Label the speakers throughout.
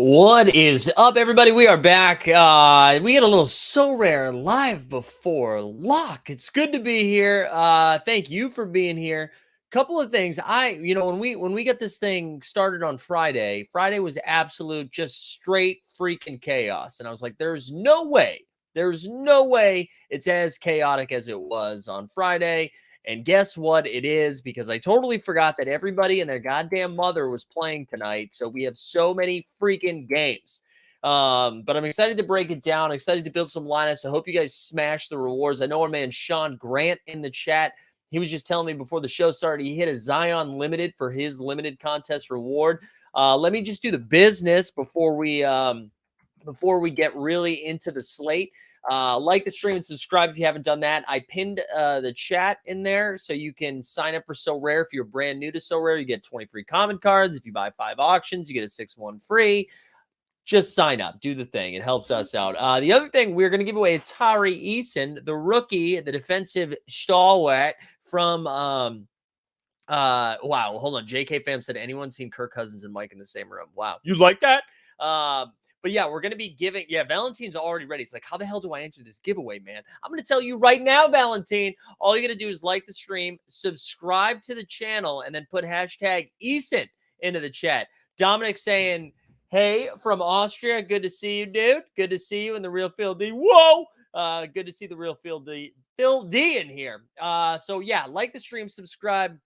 Speaker 1: What is up, everybody? We are back. We had a little Sorare live before lock. It's good to be here. Thank you for being here. Couple of things. When we got this thing started on Friday, Friday was absolute, just straight freaking chaos, and I was like, there's no way it's as chaotic as it was on Friday. And guess what? It is, because I totally forgot that everybody and their goddamn mother was playing tonight. So we have so many freaking games. But I'm excited to break it down. Excited to build some lineups. I hope you guys smash the rewards. I know our man Sean Grant in the chat. He was just telling me before the show started he hit a Zion limited for his limited contest reward. Let me just do the business before we get really into the slate. Like the stream and subscribe if you haven't done that. I pinned the chat in there so you can sign up for Sorare. If you're brand new to Sorare, you get 20 free common cards. If you buy 5 auctions, you get a 6-1 free. Just sign up. Do the thing. It helps us out. The other thing, we're going to give away a Tari Eason, the rookie, the defensive stalwart from wow, hold on. JK Fam said, anyone seen Kirk Cousins and Mike in the same room? Wow. You like that? But yeah, we're going to be giving. Yeah, Valentine's already ready. It's like, how the hell do I enter this giveaway, man? I'm going to tell you right now, Valentine. All you got to do is like the stream, subscribe to the channel, and then put hashtag Eason into the chat. Dominic saying, hey, from Austria. Good to see you, dude. Good to see you in the real field D. Whoa. Good to see the real field D. Phil D in here. So yeah, like the stream, subscribe.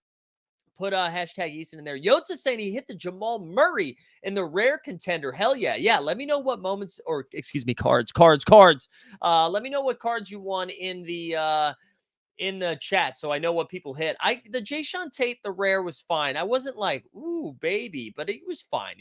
Speaker 1: Put hashtag Easton in there. Yotza saying he hit the Jamal Murray in the rare contender. Hell yeah. Yeah. Let me know what moments, or excuse me, cards. Let me know what cards you won in the chat so I know what people hit. The Jayshawn Tate, the rare, was fine. I wasn't like, ooh, baby, but it was fine,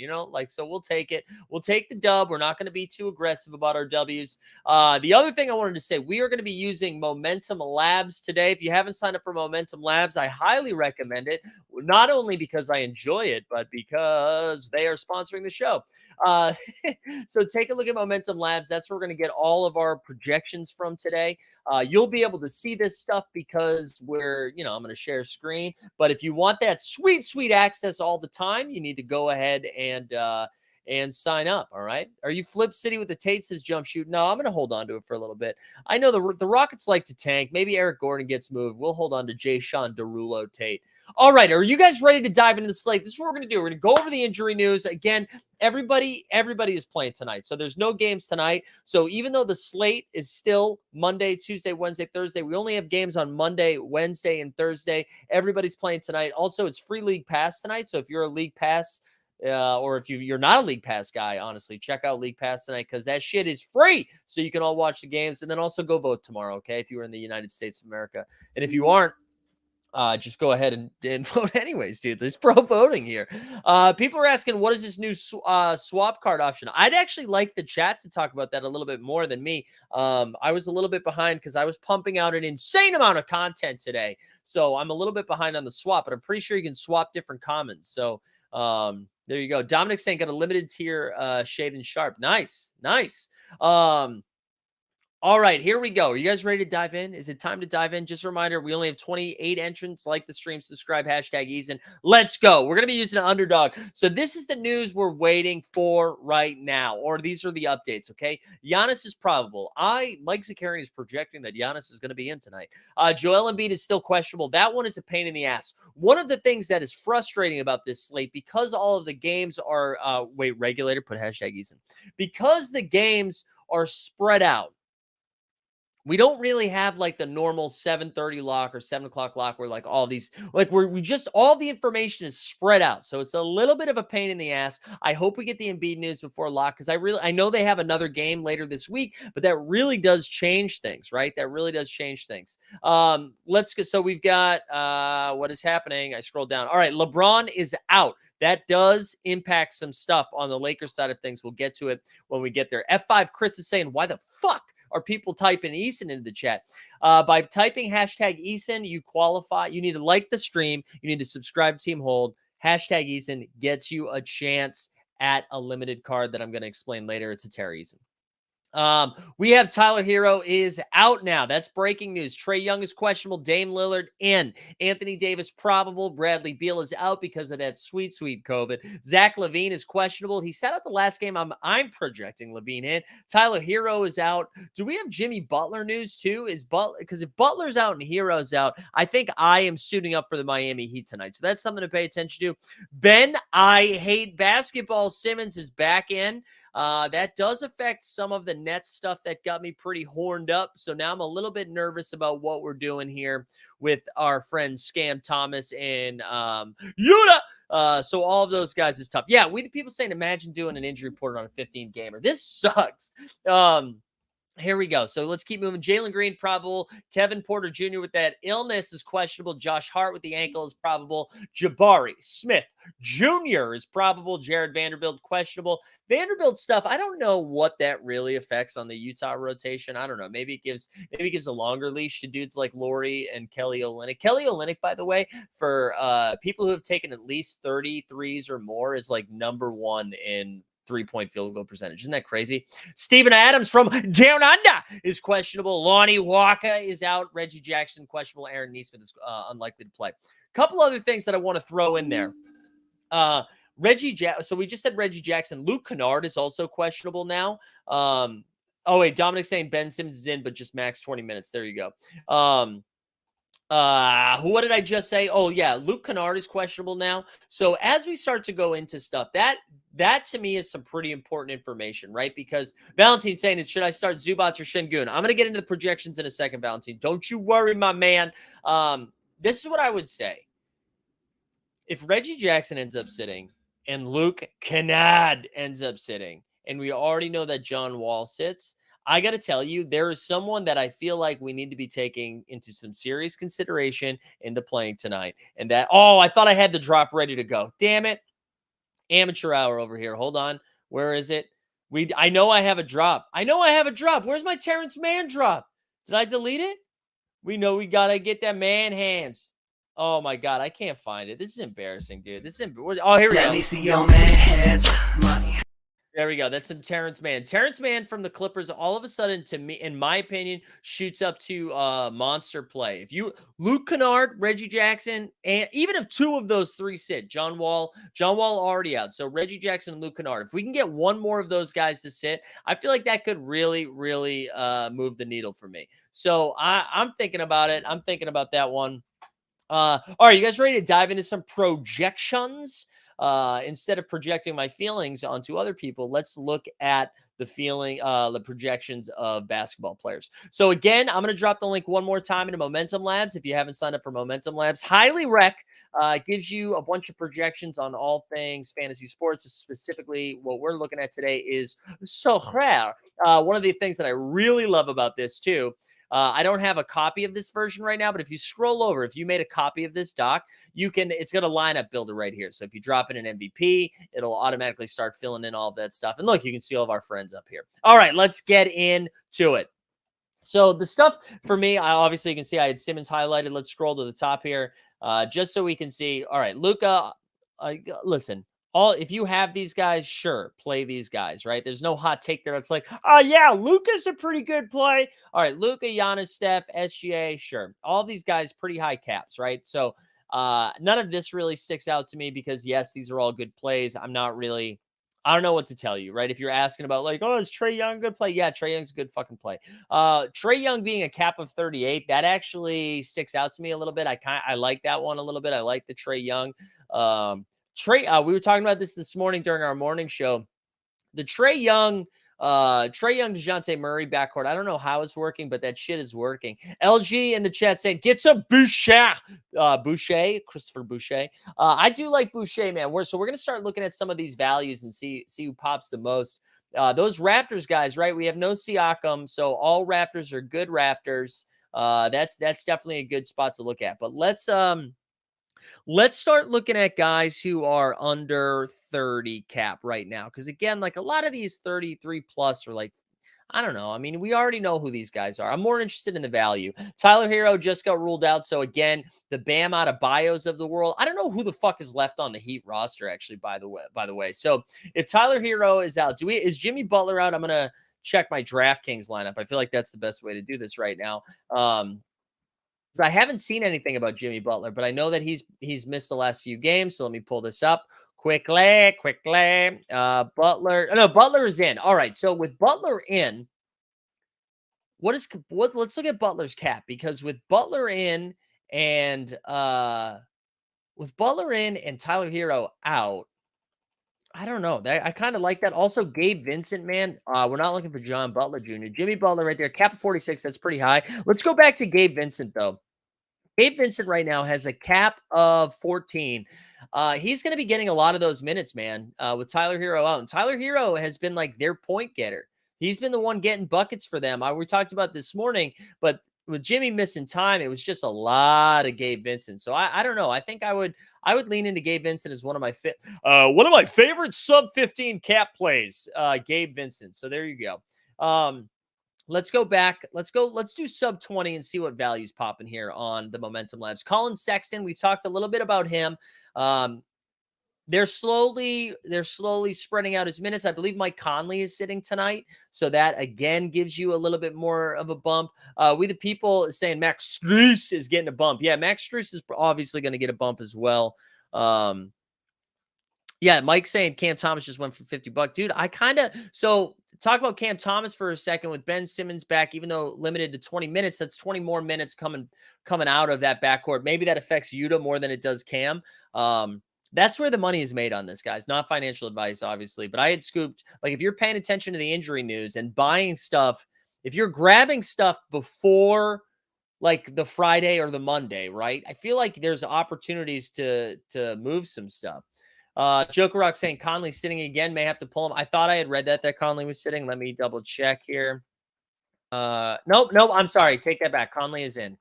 Speaker 1: so we'll take it. We'll take the dub. We're not going to be too aggressive about our W's. The other thing I wanted to say, we are going to be using Momentum Labs today. If you haven't signed up for Momentum Labs, I highly recommend it. Not only because I enjoy it, but because they are sponsoring the show. Uh, so take a look at Momentum Labs. That's where we're going to get all of our projections from today. You'll be able to see this stuff because I'm going to share screen. But if you want that sweet access all the time, you need to go ahead and sign up. All right. Are you Flip City with the Tate says jump shoot? No, I'm going to hold on to it for a little bit. I know the Rockets like to tank. Maybe Eric Gordon gets moved. We'll hold on to Jayshawn Derulo Tate. All right. Are you guys ready to dive into the slate? This is what we're going to do. We're going to go over the injury news. Again, everybody is playing tonight. So there's no games tonight. So even though the slate is still Monday, Tuesday, Wednesday, Thursday, we only have games on Monday, Wednesday, and Thursday. Everybody's playing tonight. Also, it's free League Pass tonight. So if you're a League Pass or if you're not a League Pass guy, honestly, check out League Pass tonight because that shit is free. So you can all watch the games and then also go vote tomorrow, okay, if you were in the United States of America. And if you aren't, just go ahead and vote anyways, dude. There's pro voting here. People are asking, what is this new swap card option? I'd actually like the chat to talk about that a little bit more than me. I was a little bit behind because I was pumping out an insane amount of content today. So I'm a little bit behind on the swap, but I'm pretty sure you can swap different commons. So there you go. Dominic saying got a limited tier Shade and Sharp. Nice. All right, here we go. Are you guys ready to dive in? Is it time to dive in? Just a reminder, we only have 28 entrants. Like the stream, subscribe, hashtag Eason. Let's go. We're going to be using an underdog. So this is the news we're waiting for right now, or these are the updates, okay? Giannis is probable. Mike Zakarian is projecting that Giannis is going to be in tonight. Joel Embiid is still questionable. That one is a pain in the ass. One of the things that is frustrating about this slate, because all of the games are, regulator, put hashtag Eason. Because the games are spread out, we don't really have like the normal 7:30 lock or 7 o'clock lock where like all these, like all the information is spread out. So it's a little bit of a pain in the ass. I hope we get the Embiid news before lock because I know they have another game later this week, but that really does change things, right? That really does change things. Let's go. So we've got what is happening. I scroll down. All right. LeBron is out. That does impact some stuff on the Lakers side of things. We'll get to it when we get there. F5 Chris is saying, why the fuck are people typing Eason into the chat? By typing hashtag Eason, you qualify. You need to like the stream. You need to subscribe to Team Hold. Hashtag Eason gets you a chance at a limited card that I'm going to explain later. It's a Terry Eason. We have Tyler Hero is out now. That's breaking news. Trae Young is questionable. Dame Lillard in. Anthony Davis probable. Bradley Beal is out because of that sweet COVID. Zach LaVine is questionable. He sat out the last game. I'm projecting LaVine in. Tyler Hero is out. Do we have Jimmy Butler news too? Because if Butler's out and Hero's out, I think I am suiting up for the Miami Heat tonight. So that's something to pay attention to. Ben, I hate basketball. Simmons is back in. That does affect some of the Nets stuff that got me pretty horned up. So now I'm a little bit nervous about what we're doing here with our friends Scam Thomas and Yuta. So all of those guys is tough. Yeah, we the people saying, imagine doing an injury report on a 15-gamer. This sucks. Here we go. So let's keep moving. Jalen Green, probable. Kevin Porter Jr. with that illness is questionable. Josh Hart with the ankle is probable. Jabari Smith Jr. is probable. Jared Vanderbilt, questionable. Vanderbilt stuff, I don't know what that really affects on the Utah rotation. I don't know. Maybe it gives a longer leash to dudes like Laurie and Kelly Olynyk. Kelly Olynyk, by the way, for people who have taken at least 30 threes or more, is like number one in three-point field goal percentage. Isn't that crazy? Steven Adams from Down Under is questionable. Lonnie Walker is out. Reggie Jackson, questionable. Aaron Nesmith is unlikely to play. Couple other things that I want to throw in there. So we just said Reggie Jackson. Luke Kennard is also questionable now. Dominic's saying Ben Simmons is in, but just max 20 minutes. There you go. What did I just say? Oh, yeah, Luke Kennard is questionable now. So as we start to go into stuff, that to me is some pretty important information, right? Because Valentine's saying, should I start Zubats or Şengün? I'm going to get into the projections in a second, Valentine. Don't you worry, my man. This is what I would say. If Reggie Jackson ends up sitting and Luke Kennard ends up sitting, and we already know that John Wall sits, I got to tell you, there is someone that I feel like we need to be taking into some serious consideration into playing tonight. And I thought I had the drop ready to go. Damn it. Amateur hour over here. Hold on. Where is it? I know I have a drop. Where's my Terrence Mann drop? Did I delete it? We know we got to get that man hands. Oh my God, I can't find it. This is embarrassing, dude. Here we go. Let me see your man hands, money. There we go. That's some Terrence Mann. Terrence Mann from the Clippers, all of a sudden, to me, in my opinion, shoots up to monster play. Luke Kennard, Reggie Jackson, and even if two of those three sit, John Wall already out. So Reggie Jackson and Luke Kennard. If we can get one more of those guys to sit, I feel like that could really, really move the needle for me. So I'm thinking about it. I'm thinking about that one. All right, you guys ready to dive into some projections? Instead of projecting my feelings onto other people, let's look at the projections of basketball players. So again, I'm going to drop the link one more time into Momentum Labs. If you haven't signed up for Momentum Labs, highly rec. Gives you a bunch of projections on all things fantasy sports. Specifically, what we're looking at today is Sorare. One of the things that I really love about this too, I don't have a copy of this version right now, but if you scroll over, if you made a copy of this doc, it's got a lineup builder right here. So if you drop in an MVP, it'll automatically start filling in all of that stuff. And look, you can see all of our friends up here. All right, let's get into it. So the stuff for me, obviously you can see I had Simmons highlighted. Let's scroll to the top here just so we can see. All right, Luka, listen. If you have these guys, sure, play these guys, right? There's no hot take there. It's like, oh yeah, Luka's a pretty good play. All right, Luka, Giannis, Steph, SGA, sure. All these guys pretty high caps, right? So none of this really sticks out to me because yes, these are all good plays. I don't know what to tell you, right? If you're asking about like, oh, is Trae Young a good play? Yeah, Trae Young's a good fucking play. Trae Young being a cap of 38, that actually sticks out to me a little bit. I like that one a little bit. I like the Trae Young. We were talking about this morning during our morning show. The Trae Young, DeJounte Murray backcourt. I don't know how it's working, but that shit is working. LG in the chat saying, get some Boucher, Christopher Boucher. I do like Boucher, man. We're going to start looking at some of these values and see who pops the most. Those Raptors guys, right? We have no Siakam, so all Raptors are good Raptors. That's definitely a good spot to look at. But let's start looking at guys who are under 30 cap right now. Because again, like a lot of these 33 plus are like, I don't know. I mean, we already know who these guys are. I'm more interested in the value. Tyler Hero just got ruled out. So again, the Bam Adebayos of the world. I don't know who the fuck is left on the Heat roster, actually, by the way. So if Tyler Hero is out, is Jimmy Butler out? I'm going to check my DraftKings lineup. I feel like that's the best way to do this right now. 'Cause I haven't seen anything about Jimmy Butler, but I know that he's missed the last few games. So let me pull this up quickly. Butler. No, Butler is in. All right. So with Butler in, let's look at Butler's cap, because and with Butler in and Tyler Hero out, I don't know. I kind of like that. Also, Gabe Vincent, man. We're not looking for John Butler Jr. Jimmy Butler right there, cap of 46. That's pretty high. Let's go back to Gabe Vincent though. Gabe Vincent right now has a cap of 14. He's going to be getting a lot of those minutes, man, with Tyler Hero out. And Tyler Hero has been like their point getter. He's been the one getting buckets for them. We talked about this morning, but with Jimmy missing time, it was just a lot of Gabe Vincent. So I don't know. I think I would lean into Gabe Vincent as one of my favorite sub 15 cap plays. Gabe Vincent. So there you go. Let's go back. Let's do sub 20 and see what value's popping here on the Momentum Labs. Colin Sexton, we've talked a little bit about him. They're slowly spreading out his minutes. I believe Mike Conley is sitting tonight, so that again gives you a little bit more of a bump. We the people saying Max Strus is getting a bump. Yeah, Max Strus is obviously going to get a bump as well. Yeah, Mike saying Cam Thomas just went for $50. Dude, so talk about Cam Thomas for a second with Ben Simmons back, even though limited to 20 minutes, that's 20 more minutes coming out of that backcourt. Maybe that affects Yuta more than it does Cam. That's where the money is made on this, guys. Not financial advice, obviously, but I had scooped, like, if you're paying attention to the injury news and buying stuff, if you're grabbing stuff before like the Friday or the Monday, right? I feel like there's opportunities to move some stuff. Joker Rock saying Conley's sitting again, may have to pull him. I thought I had read that Conley was sitting. Let me double check here. Nope. I'm sorry. Take that back. Conley is in.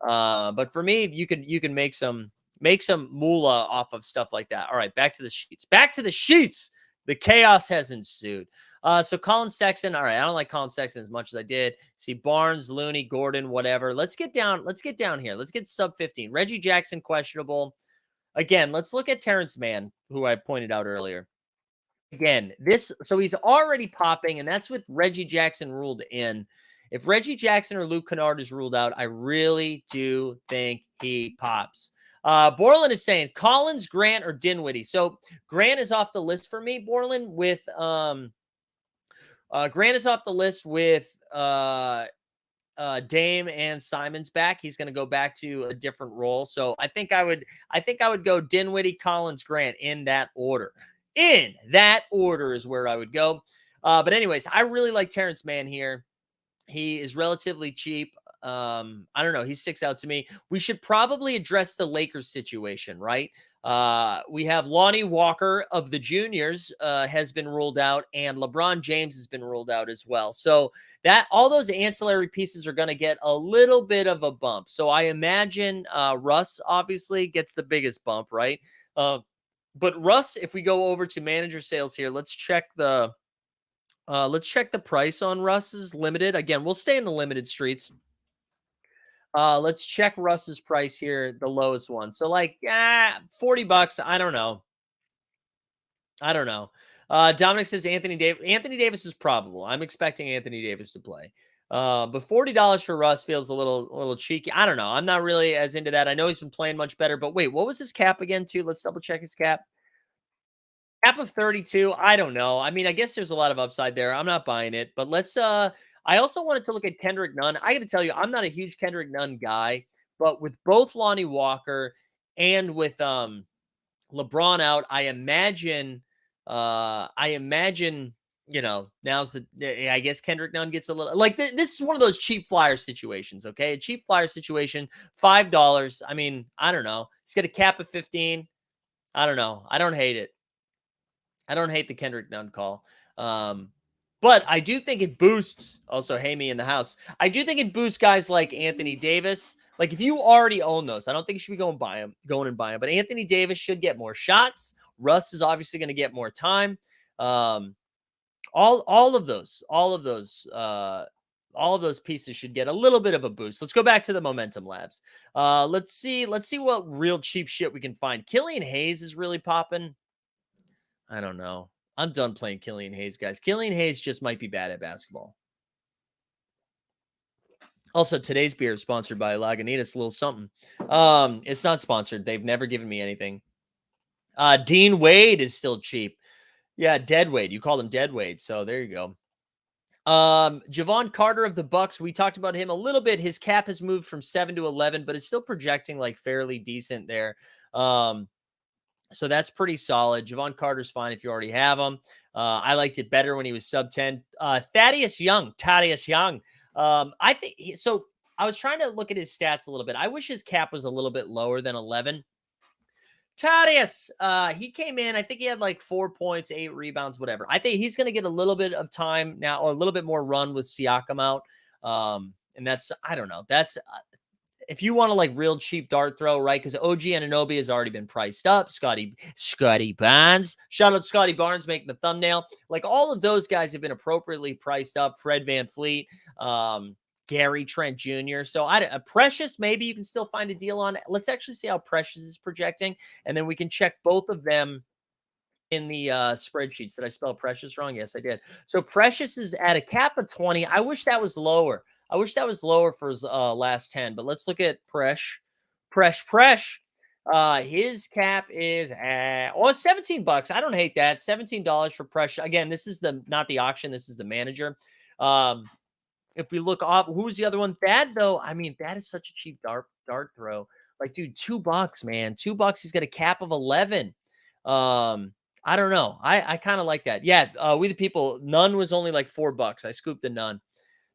Speaker 1: But for me, you can make some moolah off of stuff like that. All right, back to the sheets. The chaos has ensued. So Colin Sexton. All right, I don't like Colin Sexton as much as I did. See Barnes, Looney, Gordon, whatever. Let's get down here. Let's get sub 15. Reggie Jackson questionable. Again, let's look at Terrence Mann, who I pointed out earlier. Again, so he's already popping, and that's with Reggie Jackson ruled in. If Reggie Jackson or Luke Kennard is ruled out, I really do think he pops. Borland is saying Collins, Grant, or Dinwiddie. So Grant is off the list for me, Borland, with Grant is off the list with Dame and Simon's back. He's going to go back to a different role. So I think I would go Dinwiddie, Collins, Grant in that order. In that order is where I would go. But anyways, I really like Terrence Mann here. He is relatively cheap. I don't know. He sticks out to me. We should probably address the Lakers situation, right? We have Lonnie Walker of the juniors has been ruled out, and LeBron James has been ruled out as well. So that all those ancillary pieces are going to get a little bit of a bump. So I imagine Russ obviously gets the biggest bump, right? But Russ, if we go over to manager sales here, let's check the price on Russ's limited. Again, we'll stay in the limited streets. Let's check Russ's price here, the lowest one. So like, $40. I don't know. Dominic says Anthony Davis is probable. I'm expecting Anthony Davis to play. But $40 for Russ feels a little cheeky. I don't know. I'm not really as into that. I know he's been playing much better, but wait, what was his cap again too? Let's double check his cap. Cap of 32. I don't know. I mean, I guess there's a lot of upside there. I'm not buying it, but let's I also wanted to look at Kendrick Nunn. I got to tell you, I'm not a huge Kendrick Nunn guy, but with both Lonnie Walker and with LeBron out, I imagine, now's I guess Kendrick Nunn gets a little like this is one of those cheap flyer situations. Okay. A cheap flyer situation, $5. I mean, I don't know. He's got a cap of 15. I don't know. I don't hate it. I don't hate the Kendrick Nunn call. But I do think it boosts, also, hey, me in the house. I do think it boosts guys like Anthony Davis. Like, if you already own those, I don't think you should be going and buy them. But Anthony Davis should get more shots. Russ is obviously going to get more time. All of those pieces should get a little bit of a boost. Let's go back to the Momentum Labs. Let's see what real cheap shit we can find. Killian Hayes is really popping. I don't know. I'm done playing Killian Hayes, guys. Killian Hayes just might be bad at basketball. Also, today's beer is sponsored by Lagunitas, a little something. It's not sponsored. They've never given me anything. Dean Wade is still cheap. Yeah, Dead Wade. You called him Dead Wade. So there you go. Javon Carter of the Bucks. We talked about him a little bit. His cap has moved from 7 to 11, but it's still projecting like fairly decent there. So that's pretty solid. Javon Carter's fine if you already have him. I liked it better when he was sub 10. Thaddeus Young. I think so. I was trying to look at his stats a little bit. I wish his cap was a little bit lower than 11. Thaddeus, he came in. I think he had like 4 points, 8 rebounds, whatever. I think he's going to get a little bit of time now, or a little bit more run with Siakam out. And that's, I don't know. That's if you want to like real cheap dart throw, right? Because OG Anunoby has already been priced up. Scotty Barnes. Shout out Scotty Barnes making the thumbnail. Like all of those guys have been appropriately priced up. Fred VanVleet, Gary Trent Jr. So Precious, maybe you can still find a deal on. Let's actually see how Precious is projecting. And then we can check both of them in the spreadsheets. Did I spell Precious wrong? Yes, I did. So Precious is at a cap of 20. I wish that was lower. I wish that was lower for his last 10, but let's look at Presh. His cap is at $17. I don't hate that. $17 for Presh. Again, this is not the auction. This is the manager. If we look off, who's the other one? Thad, though. I mean, that is such a cheap dart throw. Like, dude, $2, man. $2. He's got a cap of 11. I don't know. I kind of like that. Yeah, We the People, none was only like $4. I scooped a none.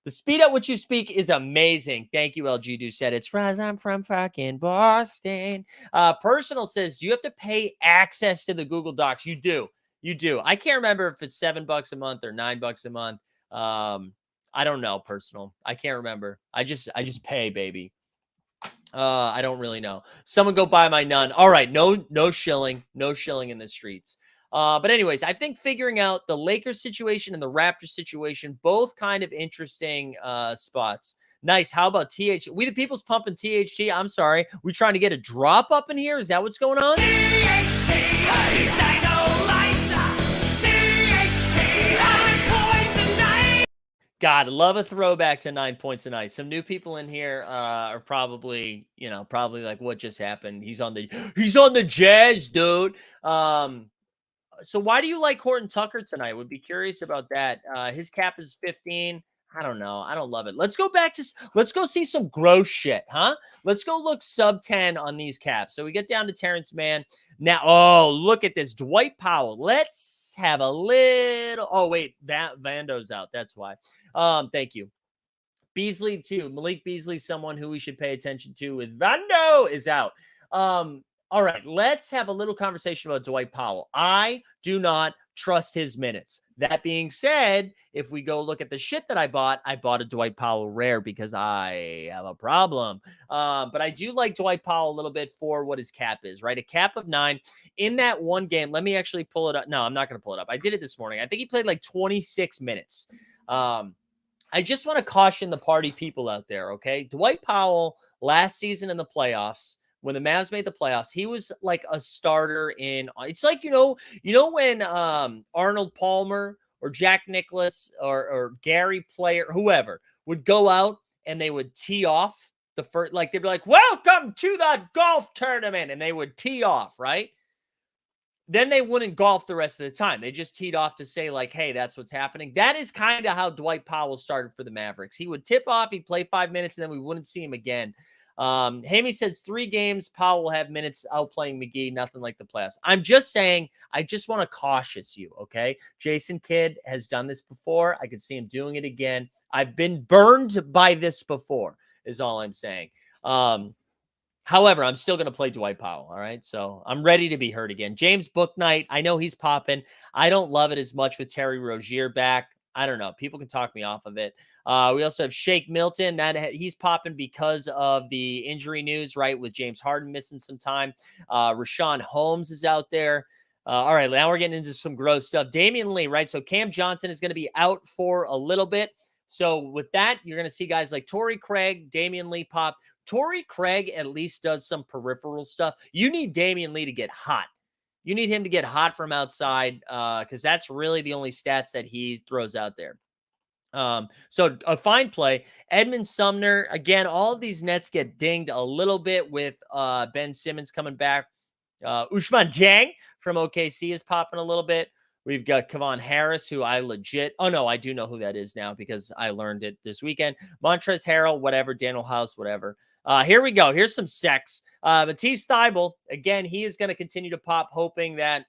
Speaker 1: The speed at which you speak is amazing. Thank you, LG Do said. It's fries. I'm from fucking Boston. Personal says, do you have to pay access to the Google Docs? You do. You do. I can't remember if it's $7 a month or $9 a month. I don't know, Personal. I can't remember. I just pay, baby. I don't really know. Someone go buy my none. All right, no shilling in the streets. But anyways, I think figuring out the Lakers situation and the Raptors situation, both kind of interesting spots. Nice. How about TH? We the People's pumping THT. I'm sorry. We trying to get a drop up in here? Is that what's going on? God, love a throwback to 9 points a night. Some new people in here are probably like, what just happened? He's on the Jazz, dude. So why do you like Horton Tucker tonight? Would be curious about that. His cap is 15. I don't know. I don't love it. Let's go see some gross shit, huh? Let's go look sub 10 on these caps. So we get down to Terrence Mann. Now, oh, look at this. Dwight Powell. Let's have a little. Oh, wait. Vando's out. That's why. Thank you. Beasley, too. Malik Beasley, someone who we should pay attention to with Vando is out. All right, let's have a little conversation about Dwight Powell. I do not trust his minutes. That being said, if we go look at the shit that I bought a Dwight Powell rare because I have a problem. But I do like Dwight Powell a little bit for what his cap is, right? A cap of 9 in that one game. Let me actually pull it up. No, I'm not going to pull it up. I did it this morning. I think he played like 26 minutes. I just want to caution the party people out there, okay? Dwight Powell last season in the playoffs, when the Mavs made the playoffs, he was like a starter in. It's like when Arnold Palmer or Jack Nicklaus or Gary Player, whoever would go out and they would tee off the first, like they'd be like, "Welcome to the golf tournament," and they would tee off, right? Then they wouldn't golf the rest of the time. They just teed off to say like, hey, that's what's happening. That is kind of how Dwight Powell started for the Mavericks. He would tip off, he'd play 5 minutes, and then we wouldn't see him again. Hammy says 3 games, Powell will have minutes outplaying McGee, nothing like the playoffs. I'm just saying, I just want to cautious you, okay? Jason Kidd has done this before. I could see him doing it again. I've been burned by this before, is all I'm saying. However, I'm still going to play Dwight Powell, all right? So I'm ready to be hurt again. James Booknight, I know he's popping. I don't love it as much with Terry Rozier back. I don't know. People can talk me off of it. We also have Shake Milton. He's popping because of the injury news, right, with James Harden missing some time. Rashawn Holmes is out there. All right, now we're getting into some gross stuff. Damian Lee, right? So Cam Johnson is going to be out for a little bit. So with that, you're going to see guys like Torrey Craig, Damian Lee pop. Torrey Craig at least does some peripheral stuff. You need Damian Lee to get hot. You need him to get hot from outside because that's really the only stats that he throws out there. So a fine play. Edmund Sumner, again, all of these Nets get dinged a little bit with Ben Simmons coming back. Usman Jang from OKC is popping a little bit. We've got Kevon Harris, who I do know who that is now because I learned it this weekend. Montrezl Harrell, whatever. Daniel House, whatever. Here we go. Here's some sex. Matisse Thybulle, again, he is going to continue to pop, hoping that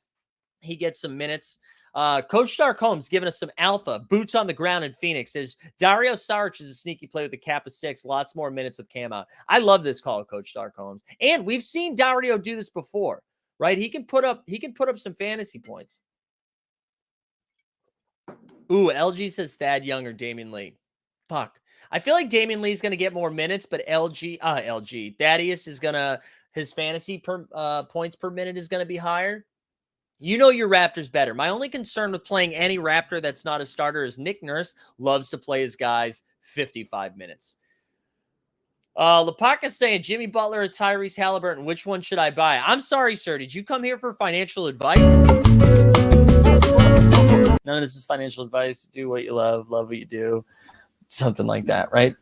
Speaker 1: he gets some minutes. Coach Dark Holmes giving us some alpha. Boots on the ground in Phoenix. Says Dario Saric is a sneaky play with a cap of 6. Lots more minutes with Cam out. I love this call, Coach Dark Holmes. And we've seen Dario do this before, right? He can put up some fantasy points. Ooh, LG says Thad Young or Damian Lee. Fuck. I feel like Damian Lee's going to get more minutes, but Thaddeus is going to, his fantasy points per minute is going to be higher. You know your Raptors better. My only concern with playing any Raptor that's not a starter is Nick Nurse loves to play his guys 55 minutes. Lapaka's saying Jimmy Butler or Tyrese Halliburton. Which one should I buy? I'm sorry, sir. Did you come here for financial advice? None of this is financial advice. Do what you love what you do. Something like that, right?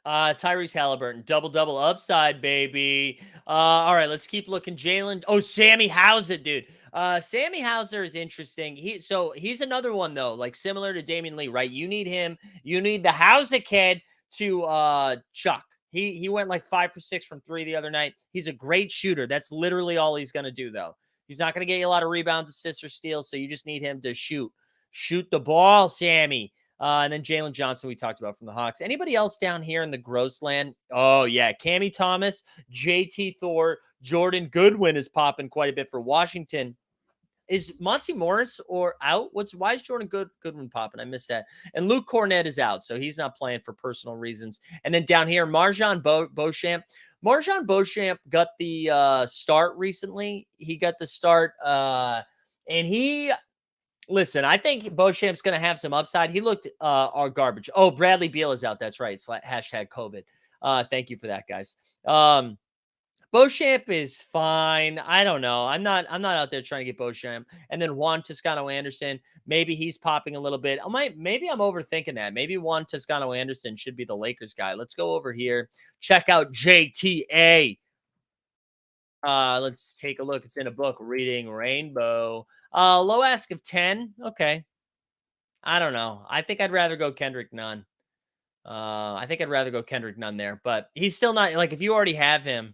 Speaker 1: Tyrese Halliburton, double upside, baby. All right, let's keep looking. Jalen. Oh, Sammy Hauser, dude. Sammy Hauser is interesting. He's another one though, like similar to Damian Lee, right? You need him. You need the Hauser kid to chuck. He went like 5 for 6 from 3 the other night. He's a great shooter. That's literally all he's gonna do though. He's not gonna get you a lot of rebounds, assists, or steals. So you just need him to shoot the ball, Sammy. And then Jalen Johnson, we talked about from the Hawks. Anybody else down here in the gross land? Oh, yeah. Cammie Thomas, JT Thor, Jordan Goodwin is popping quite a bit for Washington. Is Monty Morris out? Why is Jordan Goodwin popping? I missed that. And Luke Cornett is out, so he's not playing for personal reasons. And then down here, Marjan Beauchamp. Marjan Beauchamp got the start recently. He got the start, and he... Listen, I think Beauchamp's going to have some upside. He looked garbage. Oh, Bradley Beal is out. That's right. Hashtag COVID. Thank you for that, guys. Beauchamp is fine. I don't know. I'm not out there trying to get Beauchamp. And then Juan Toscano-Anderson, maybe he's popping a little bit. Maybe I'm overthinking that. Maybe Juan Toscano-Anderson should be the Lakers guy. Let's go over here. Check out JTA. Let's take a look. It's in a book, Reading Rainbow. Low ask of 10. Okay. I don't know. I think I'd rather go Kendrick Nunn. There, but he's still not, like, if you already have him,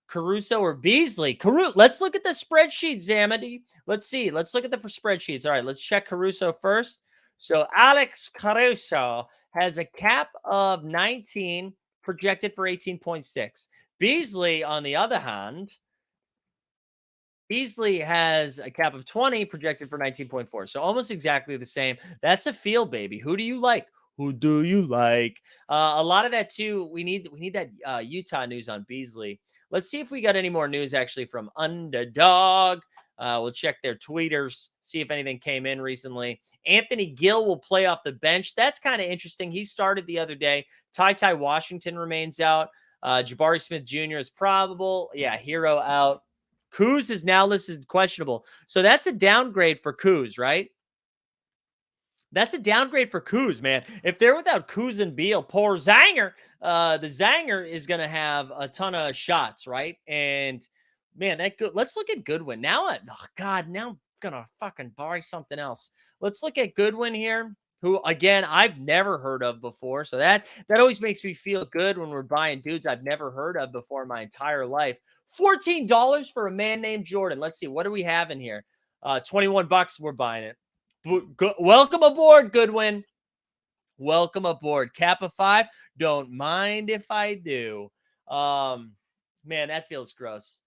Speaker 1: Caruso or Beasley. Let's look at the spreadsheet, Zamity. Let's see. Let's look at the spreadsheets. All right, let's check Caruso first. So Alex Caruso has a cap of 19, projected for 18.6. Beasley, on the other hand, Beasley has a cap of 20, projected for 19.4. So almost exactly the same. That's a feel, baby. Who do you like? Who do you like? A lot of that too. We need that Utah news on Beasley. Let's see if we got any more news actually from Underdog. We'll check their tweeters, see if anything came in recently. Anthony Gill will play off the bench. That's kind of interesting. He started the other day. Ty Washington remains out. Jabari Smith Jr. is probable. Yeah, Hero out. Kuz is now listed questionable. So that's a downgrade for Kuz, right? That's a downgrade for Kuz, man. If they're without Kuz and Beal, poor Zanger, the Zanger is going to have a ton of shots, right? And, man, let's look at Goodwin. Now I'm going to fucking buy something else. Let's look at Goodwin here, who, again, I've never heard of before. So that always makes me feel good when we're buying dudes I've never heard of before in my entire life. $14 for a man named Jordan. Let's see. What do we have in here? $21. We're buying it. Welcome aboard, Goodwin. Welcome aboard. Cap of 5. Don't mind if I do. Man, that feels gross.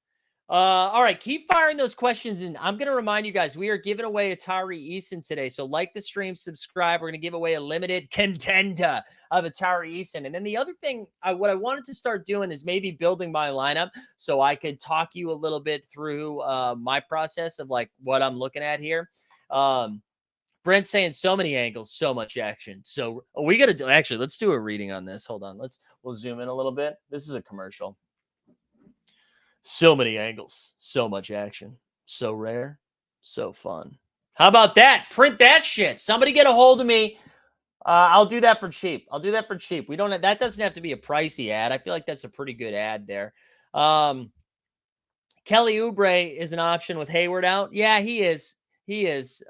Speaker 1: All right, keep firing those questions in. I'm going to remind you guys, we are giving away Atari Eason today. So like the stream, subscribe. We're going to give away a limited contender of Atari Eason. And then the other thing, what I wanted to start doing is maybe building my lineup so I could talk you a little bit through my process of like what I'm looking at here. Brent's saying so many angles, so much action. So we got to do, actually, let's do a reading on this. Hold on. We'll zoom in a little bit. This is a commercial. So many angles, so much action, so rare, so fun. How about that? Print that shit. Somebody get a hold of me. I'll do that for cheap. I'll do that for cheap. We don't have, that doesn't have to be a pricey ad. I feel like that's a pretty good ad there. Kelly Oubre is an option with Hayward out. Yeah, he is. He is.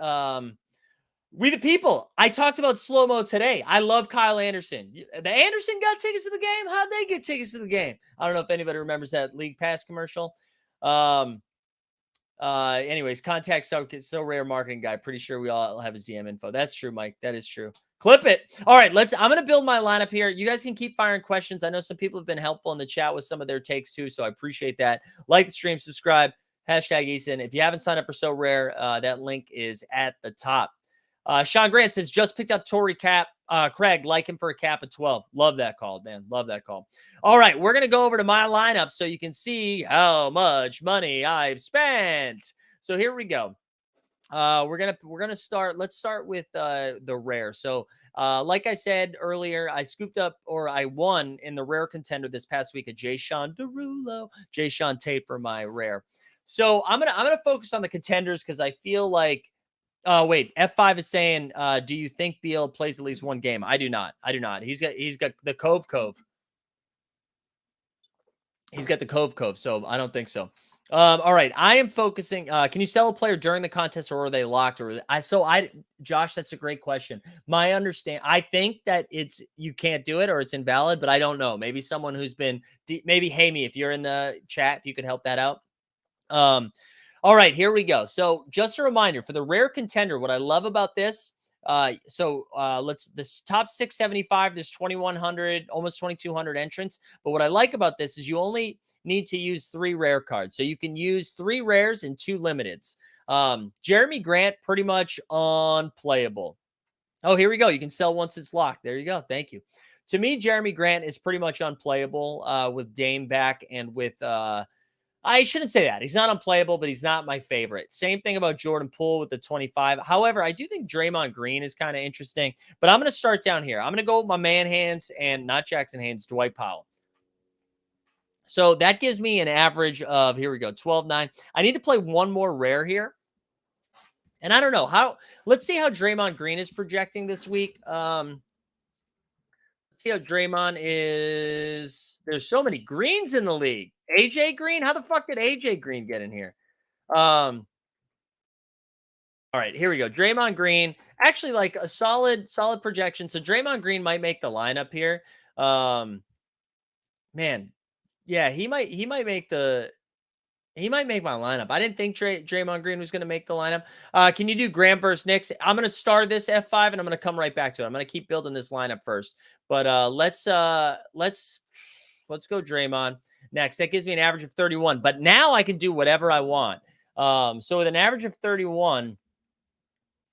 Speaker 1: We the people. I talked about slow-mo today. I love Kyle Anderson. The Anderson got tickets to the game. How'd they get tickets to the game? I don't know if anybody remembers that League Pass commercial. Anyways, contact so rare marketing guy. Pretty sure we all have his DM info. That's true, Mike. That is true. Clip it. All right, I'm gonna build my lineup here. You guys can keep firing questions. I know some people have been helpful in the chat with some of their takes too, so I appreciate that. Like the stream, subscribe, hashtag Easton. If you haven't signed up for So Rare, that link is at the top. Sean Grant says, just picked up Torrey Cap. Craig, like him for a cap of 12. Love that call, man. Love that call. All right, we're going to go over to my lineup so you can see how much money I've spent. So here we go. We're gonna start. Let's start with the rare. So, like I said earlier, I scooped up or I won in the rare contender this past week, a Jayshawn Derulo, Jayshawn Tate for my rare. So I'm gonna focus on the contenders because I feel like. Oh, wait. F5 is saying, do you think Beal plays at least one game? I do not. I do not. He's got the Cove. He's got the Cove. So I don't think so. All right. I am focusing. Can you sell a player during the contest or are they locked? Josh, that's a great question. I think that you can't do it or it's invalid, but I don't know. Maybe someone who's been, maybe Hamey, if you're in the chat, if you could help that out. All right, here we go. So just a reminder for the rare contender, what I love about this, this top 675, there's 2,100, almost 2,200 entrants. But what I like about this is you only need to use 3 rare cards. So you can use 3 rares and 2 limiteds. Jeremy Grant, pretty much unplayable. Oh, here we go. You can sell once it's locked. There you go. Thank you. To me, Jeremy Grant is pretty much unplayable with Dame back and with I shouldn't say that. He's not unplayable, but he's not my favorite. Same thing about Jordan Poole with the 25. However, I do think Draymond Green is kind of interesting, but I'm going to start down here. I'm going to go with my man hands and not Jackson Haynes, Dwight Powell. So that gives me an average of, here we go, 12-9. I need to play one more rare here. And I don't know let's see how Draymond Green is projecting this week. See how Draymond is. There's so many greens in the league. AJ Green? How the fuck did AJ Green get in here? All right, here we go. Draymond Green, actually like a solid projection. So Draymond Green might make the lineup here. Man, yeah, he might make my lineup. I didn't think Draymond Green was going to make the lineup. Can you do Graham versus Knicks? I'm going to star this F5 and I'm going to come right back to it. I'm going to keep building this lineup first. But let's go Draymond next. That gives me an average of 31. But now I can do whatever I want. So with an average of 31,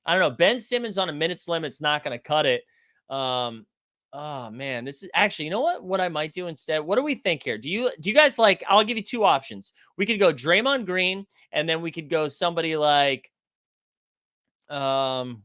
Speaker 1: I don't know. Ben Simmons on a minutes limit's not going to cut it. Oh man, this is actually, you know what I might do instead? What do we think here? Do you guys like, I'll give you 2 options. We could go Draymond Green and then we could go somebody like Jalen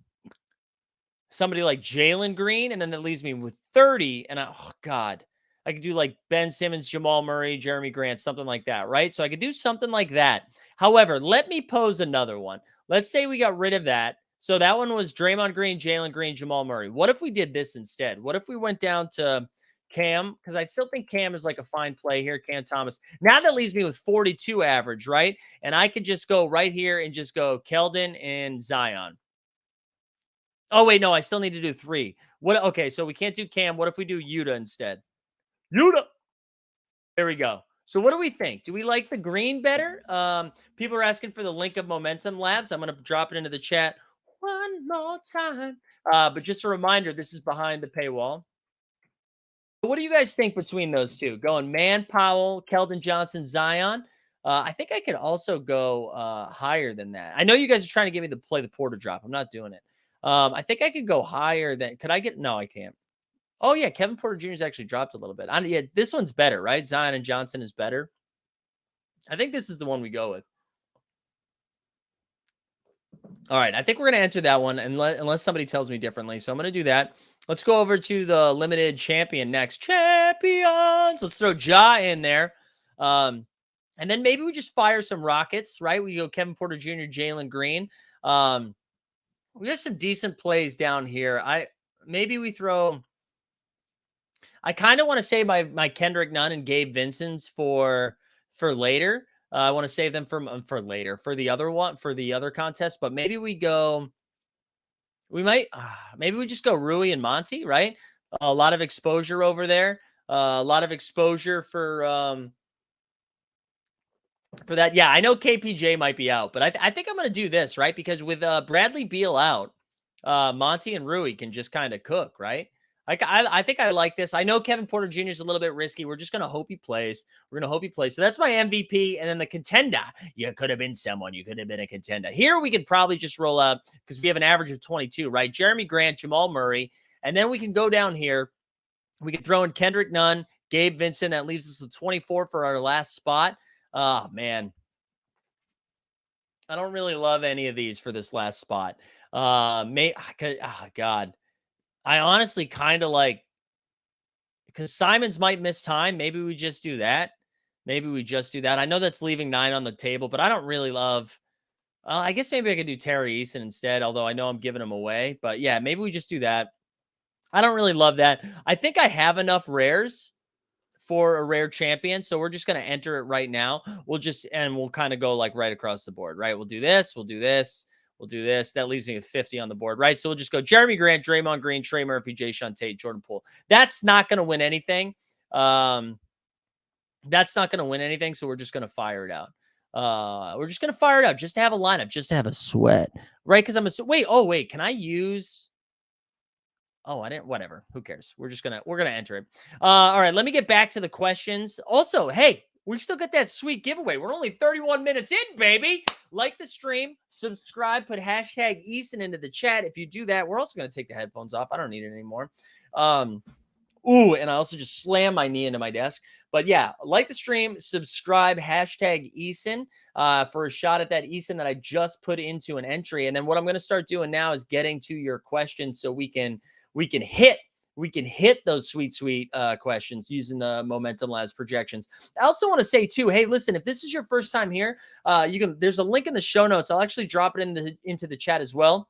Speaker 1: Green, and then that leaves me with 30. And oh God, I could do like Ben Simmons, Jamal Murray, Jeremy Grant, something like that, right? So I could do something like that. However, let me pose another one. Let's say we got rid of that. So that one was Draymond Green, Jalen Green, Jamal Murray. What if we did this instead? What if we went down to Cam? Because I still think Cam is like a fine play here, Cam Thomas. Now that leaves me with 42 average, right? And I could just go right here and just go Keldon and Zion. Oh, wait, no, I still need to do 3. Okay, so we can't do Cam. What if we do Yuta instead? Yuta! There we go. So what do we think? Do we like the green better? People are asking for the link of Momentum Labs. I'm going to drop it into the chat one more time. But just a reminder, this is behind the paywall. What do you guys think between those two? Going Man Powell, Keldon Johnson, Zion. I think I could also go higher than that. I know you guys are trying to get me to play the Porter drop. I'm not doing it. I think I could go higher than. Could I get? No, I can't. Oh yeah, Kevin Porter Jr. has actually dropped a little bit. Yeah, this one's better, right? Zion and Johnson is better. I think this is the one we go with. All right, I think we're going to enter that one unless somebody tells me differently. So I'm going to do that. Let's go over to the limited champion next. Champions. Let's throw Ja in there. And then maybe we just fire some rockets, right? We go Kevin Porter Jr., Jalen Green. Um, we have some decent plays down here. Maybe we throw. I kind of want to save my Kendrick Nunn and Gabe Vincent's for later. I want to save them for later for the other one for the other contest. But maybe we go. We might maybe we just go Rui and Monty, right? A lot of exposure over there. A lot of exposure for that. Yeah, I know KPJ might be out, but I think I'm going to do this, right? Because with Bradley Beal out, Monty and Rui can just kind of cook, right? I think I like this. I know Kevin Porter Jr. is a little bit risky. We're just going to hope he plays. We're going to hope he plays. So that's my MVP. And then the contender, you could have been someone. You could have been a contender. Here we could probably just roll up because we have an average of 22, right? Jeremy Grant, Jamal Murray. And then we can go down here. We can throw in Kendrick Nunn, Gabe Vincent. That leaves us with 24 for our last spot. Oh, man. I don't really love any of these for this last spot. Oh, God. I honestly kind of like because Simons might miss time. Maybe we just do that. Maybe we just do that. I know that's leaving 9 on the table, but I don't really love. I guess maybe I could do Terry Eason instead, although I know I'm giving him away. But yeah, maybe we just do that. I don't really love that. I think I have enough rares for a rare champion. So we're just going to enter it right now. We'll kind of go like right across the board, right? We'll do this. We'll do this. We'll do this. That leaves me with 50 on the board, right? So we'll just go Jeremy Grant, Draymond Green, Trey Murphy, Jay Sean Tate, Jordan Poole. That's not going to win anything. That's not going to win anything. So we're just going to fire it out. We're just going to fire it out just to have a lineup, just to have a sweat, right? Because wait, can I use? Oh, I didn't. Whatever. Who cares? We're gonna enter it. All right. Let me get back to the questions. Also, hey, we still got that sweet giveaway. We're only 31 minutes in, baby. Like the stream, subscribe, put hashtag Eason into the chat. If you do that, we're also gonna take the headphones off. I don't need it anymore. And I also just slammed my knee into my desk. But yeah, like the stream, subscribe, hashtag Eason for a shot at that Eason that I just put into an entry. And then what I'm going to start doing now is getting to your questions so we can hit those sweet questions using the Momentum Labs projections. I also want to say too, hey, listen, if this is your first time here, there's a link in the show notes. I'll actually drop it into the chat as well.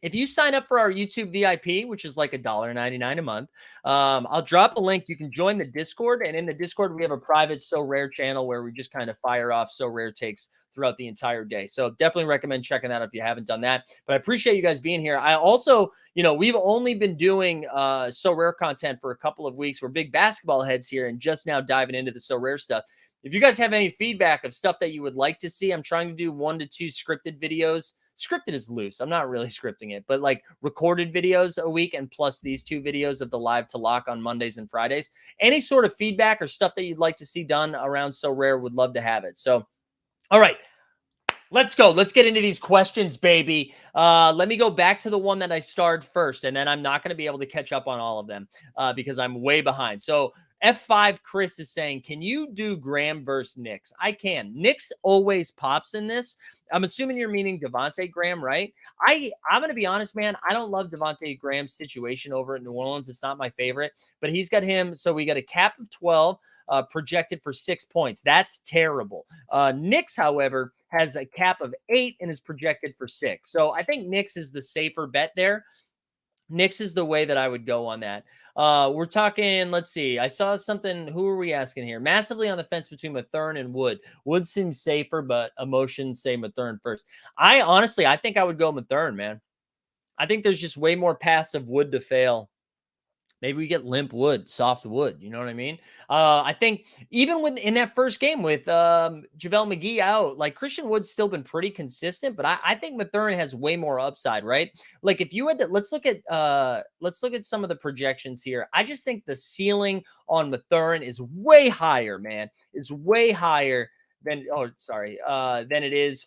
Speaker 1: If you sign up for our YouTube VIP, which is like $1.99 a month, I'll drop a link. You can join the Discord. And in the Discord, we have a private So Rare channel where we just kind of fire off So Rare takes throughout the entire day. So definitely recommend checking that out if you haven't done that. But I appreciate you guys being here. I also, we've only been doing So Rare content for a couple of weeks. We're big basketball heads here and just now diving into the So Rare stuff. If you guys have any feedback of stuff that you would like to see, I'm trying to do 1 to 2 scripted videos. Scripted is loose. I'm not really scripting it, but like recorded videos a week and plus these 2 videos of the live to lock on Mondays and Fridays. Any sort of feedback or stuff that you'd like to see done around So Rare, would love to have it. So, all right. Let's go. Let's get into these questions, baby. Let me go back to the one that I starred first, and then I'm not going to be able to catch up on all of them because I'm way behind. So F5 Chris is saying, can you do Graham versus Knicks? I can. Knicks always pops in this. I'm assuming you're meaning Devontae Graham, right? I'm going to be honest, man. I don't love Devontae Graham's situation over at New Orleans. It's not my favorite, but he's got him. So we got a cap of 12. Projected for 6 points. That's terrible. Knicks, however, has a cap of 8 and is projected for 6. So I think Knicks is the safer bet there. Knicks is the way that I would go on that. We're talking, let's see. I saw something. Who are we asking here? Massively on the fence between Mathurin and Wood. Wood seems safer, but emotions say Mathurin first. I think I would go Mathurin, man. I think there's just way more paths of Wood to fail. Maybe we get limp wood, soft wood. You know what I mean? I think even in that first game with JaVale McGee out, like Christian Wood's still been pretty consistent, but I think Mathurin has way more upside, right? Like if you had to, let's look at some of the projections here. I just think the ceiling on Mathurin is way higher, man. It's way higher than than it is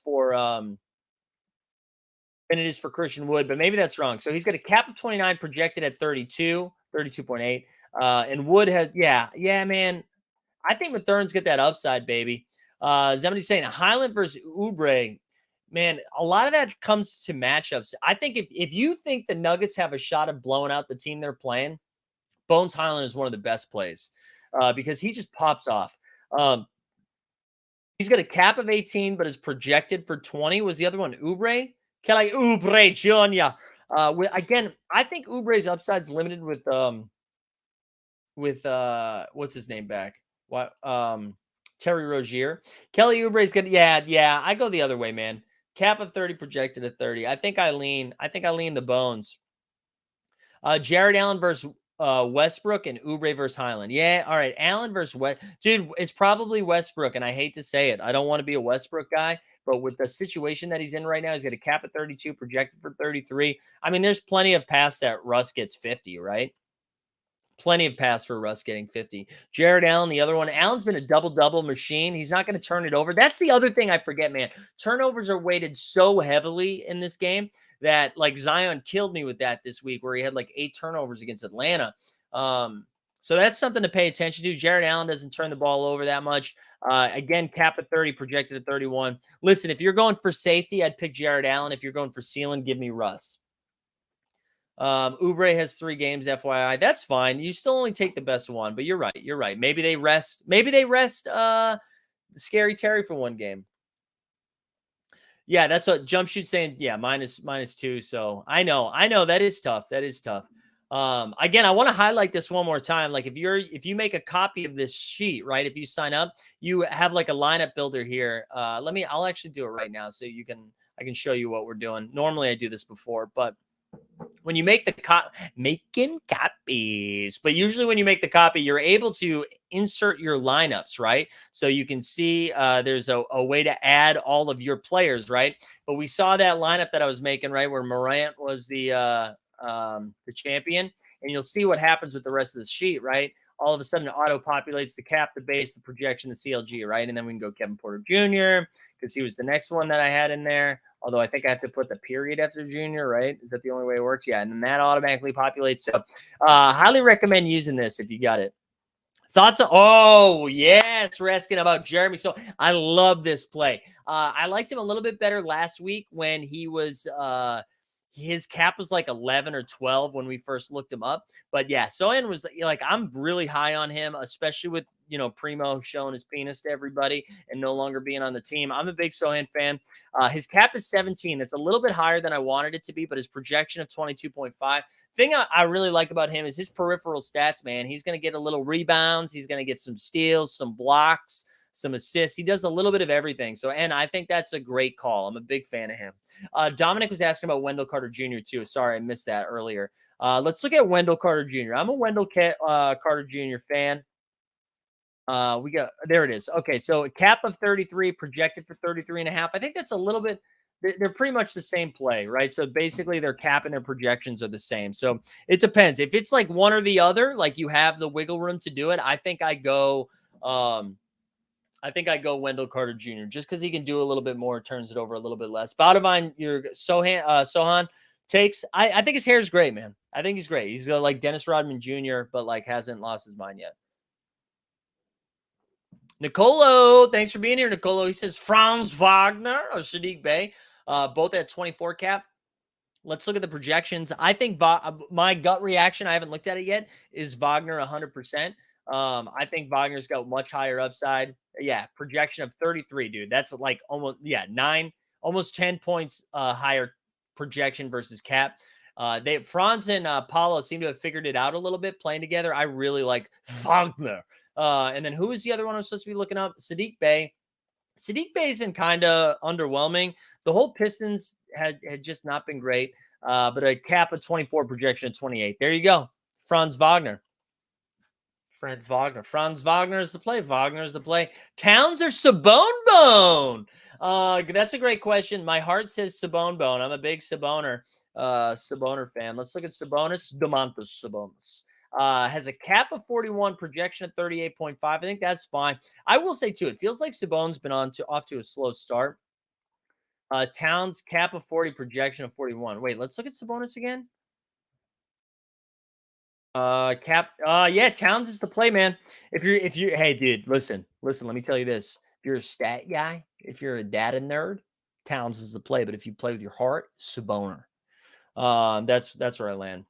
Speaker 1: for Christian Wood, but maybe that's wrong. So he's got a cap of 29 projected at 32.8. And Wood has, yeah, man. I think Mathurin's got that upside, baby. Somebody's saying Highland versus Oubre. Man, a lot of that comes to matchups. I think if you think the Nuggets have a shot of blowing out the team they're playing, Bones Highland is one of the best plays because he just pops off. He's got a cap of 18, but is projected for 20. Was the other one Oubre? Kelly Oubre Jr. Again, I think Oubre's upside's limited with what's his name back? What Terry Rozier. Kelly Oubre's gonna I go the other way, man. Cap of 30 projected at 30. I think I lean the bones. Jared Allen versus Westbrook and Oubre versus Highland. Yeah, all right. Allen versus dude, it's probably Westbrook, and I hate to say it. I don't want to be a Westbrook guy, but with the situation that he's in right now, he's got a cap at 32, projected for 33. I mean, there's plenty of paths that Russ gets 50, right? Plenty of paths for Russ getting 50. Jared Allen, the other one. Allen's been a double-double machine. He's not going to turn it over. That's the other thing I forget, man. Turnovers are weighted so heavily in this game that, like, Zion killed me with that this week, where he had like 8 turnovers against Atlanta. So that's something to pay attention to. Jared Allen doesn't turn the ball over that much. Again, cap at 30, projected at 31. Listen, if you're going for safety, I'd pick Jared Allen. If you're going for ceiling, give me Russ. Oubre has 3 games, FYI. That's fine. You still only take the best one, but you're right. You're right. Maybe they rest Scary Terry for 1 game. Yeah, that's what Jump Shoot's saying. Yeah, -2. So I know that is tough. That is tough. Again, I want to highlight this one more time. Like, if you make a copy of this sheet, right? If you sign up, you have like a lineup builder here. I'll actually do it right now so I can show you what we're doing. Normally I do this before, but when you make making copies, but usually when you make the copy, you're able to insert your lineups, right? So you can see there's a way to add all of your players, right? But we saw that lineup that I was making, right, where Morant was the champion, and you'll see what happens with the rest of the sheet, right? All of a sudden, it auto-populates the cap, the base, the projection, the CLG, right? And then we can go Kevin Porter Jr. because he was the next one that I had in there. Although I think I have to put the period after Junior, right? Is that the only way it works? Yeah, and then that automatically populates. So highly recommend using this if you got it. Thoughts? Oh, yes. We're asking about Jeremy. So I love this play. I liked him a little bit better last week when he was his cap was like 11 or 12 when we first looked him up. But yeah, Sohan was like, I'm really high on him, especially with, Primo showing his penis to everybody and no longer being on the team. I'm a big Sohan fan. His cap is 17. That's a little bit higher than I wanted it to be, but his projection of 22.5. Thing I really like about him is his peripheral stats, man. He's going to get a little rebounds. He's going to get some steals, some blocks, some assists. He does a little bit of everything. So, and I think that's a great call. I'm a big fan of him. Dominic was asking about Wendell Carter Jr. too. Sorry, I missed that earlier. Let's look at Wendell Carter Jr. I'm a Wendell Carter Jr. fan. There it is. Okay, so a cap of 33, projected for 33.5. I think that's a little bit, they're pretty much the same play, right? So basically their cap and their projections are the same. So it depends. If it's like one or the other, like you have the wiggle room to do it, I think I go Wendell Carter Jr. just because he can do a little bit more, turns it over a little bit less. Bottom your Sohan takes. I think his hair is great, man. I think he's great. He's like Dennis Rodman Jr., but like hasn't lost his mind yet. Nicolo, thanks for being here, Nicolo. He says Franz Wagner or Sadiq Bey, both at 24 cap. Let's look at the projections. I think my gut reaction, I haven't looked at it yet, is Wagner 100%. I think Wagner's got much higher upside. Yeah, projection of 33, dude. That's like almost 10 points higher projection versus cap. Franz and Paulo seem to have figured it out a little bit playing together. I really like Wagner. And then who is the other one I'm supposed to be looking up? Sadiq Bey. Sadiq Bey's been kind of underwhelming. The whole Pistons had just not been great. But a cap of 24, projection of 28. There you go. Franz Wagner. Franz Wagner is the play. Wagner is the play. Towns or Sabone? That's a great question. My heart says Sabone. I'm a big Saboner fan. Let's look at Sabonis. Domantas Sabonis. Has a cap of 41, projection of 38.5. I think that's fine. I will say too, it feels like Sabone's been off to a slow start. Towns cap of 40, projection of 41. Wait, let's look at Sabonis again. Yeah, Towns is the play, man. Hey, dude, listen, let me tell you this. If you're a stat guy, if you're a data nerd, Towns is the play. But if you play with your heart, Saboner. That's where I land.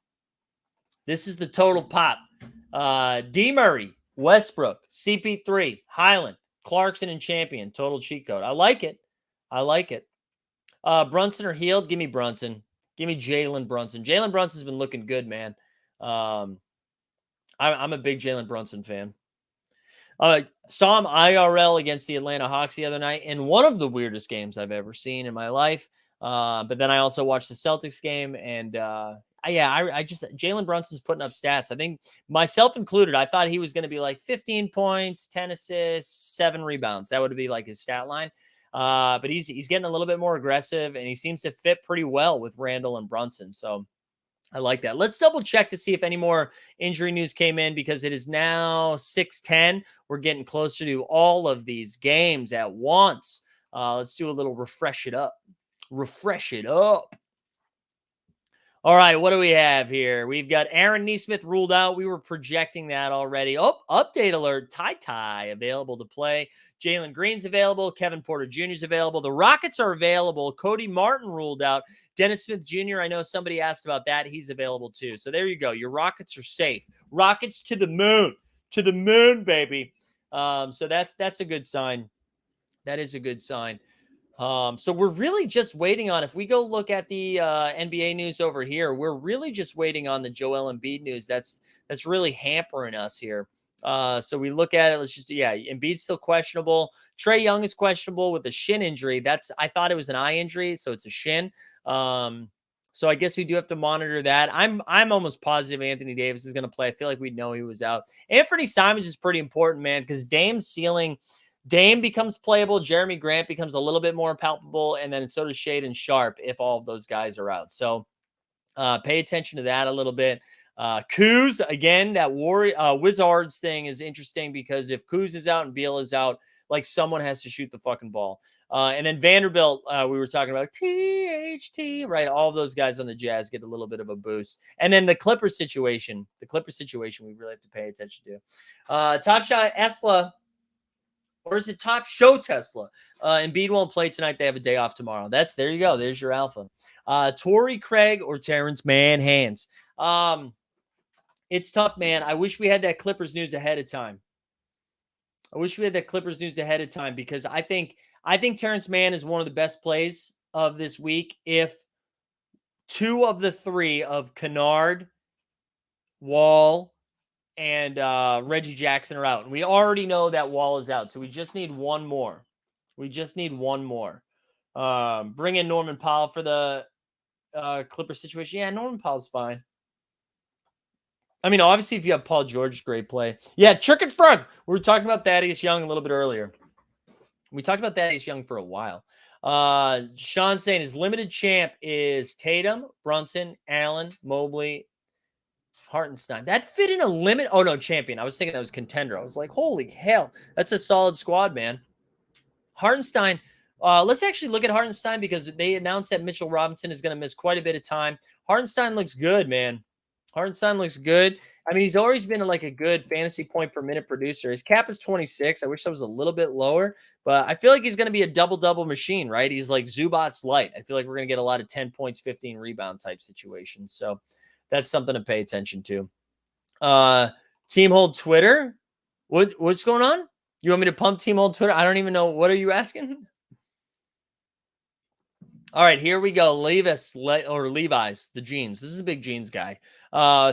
Speaker 1: This is the total pop. D. Murray, Westbrook, CP3, Highland, Clarkson and Champion, total cheat code. I like it. I like it. Brunson or Healed? Give me Brunson. Give me Jalen Brunson. Jalen Brunson's been looking good, man. I'm a big Jalen Brunson fan. Saw him IRL against the Atlanta Hawks the other night in one of the weirdest games I've ever seen in my life. But then I also watched the Celtics game, and I just Jalen Brunson's putting up stats. I think myself included, I thought he was going to be like 15 points, 10 assists, 7 rebounds. That would be like his stat line. But he's getting a little bit more aggressive, and he seems to fit pretty well with Randall and Brunson. So I like that. Let's double check to see if any more injury news came in, because it is now 6:10. We're getting closer to all of these games at once. Let's do a little refresh it up. Refresh it up. All right, what do we have here? We've got Aaron Nesmith ruled out. We were projecting that already. Oh, update alert. Ty available to play. Jalen Green's available. Kevin Porter Jr. is available. The Rockets are available. Cody Martin ruled out. Dennis Smith Jr., I know somebody asked about that. He's available too. So there you go. Your Rockets are safe. Rockets to the moon. To the moon, baby. So that's a good sign. That is a good sign. So we're really just waiting on, if we go look at the NBA news over here, we're really just waiting on the Joel Embiid news. That's really hampering us here. So we look at it. Let's just, Embiid's still questionable. Trae Young is questionable with a shin injury. I thought it was an eye injury, so it's a shin. So I guess we do have to monitor that. I'm almost positive Anthony Davis is going to play. I feel like we know he was out. Anthony Simons is pretty important, man, because Dame becomes playable. Jeremy Grant becomes a little bit more palpable. And then so does Shaedon Sharpe if all of those guys are out. So pay attention to that a little bit. Kuz, again, that Wizards thing is interesting, because if Kuz is out and Beal is out, like, someone has to shoot the fucking ball. And then Vanderbilt, we were talking about THT, right? All of those guys on the Jazz get a little bit of a boost. And then the Clippers situation, we really have to pay attention to. Top Shot Esla. Or is it Top Show Tesla? Embiid won't play tonight. They have a day off tomorrow. There you go. There's your alpha. Torrey Craig or Terrence Mann Hands. It's tough, man. I wish we had that Clippers news ahead of time. Because I think Terrence Mann is one of the best plays of this week if 2 of the 3 of Kennard, Wall, and Reggie Jackson are out. And we already know that Wall is out. So we just need one more. Bring in Norman Powell for the Clipper situation. Yeah, Norman Powell's fine. I mean, obviously, if you have Paul George, great play. Yeah, Trick and Frog. We were talking about Thaddeus Young a little bit earlier. We talked about Thaddeus Young for a while. Sean saying his limited champ is Tatum, Brunson, Allen, Mobley, Hartenstein. That fit in a limit. Oh, no, champion. I was thinking that was contender. I was like, holy hell. That's a solid squad, man. Hartenstein. Let's actually look at Hartenstein, because they announced that Mitchell Robinson is going to miss quite a bit of time. Hartenstein looks good, man. Hartenstein looks good. I mean, he's always been like a good fantasy point per minute producer. His cap is 26. I wish that was a little bit lower, but I feel like he's going to be a double-double machine, right? He's like Zubac's light. I feel like we're going to get a lot of 10 points, 15 rebound type situations. So that's something to pay attention to. Team Hold Twitter. What's going on? You want me to pump Team Hold Twitter? I don't even know. What are you asking? All right, here we go. Levi's, the jeans. This is a big jeans guy.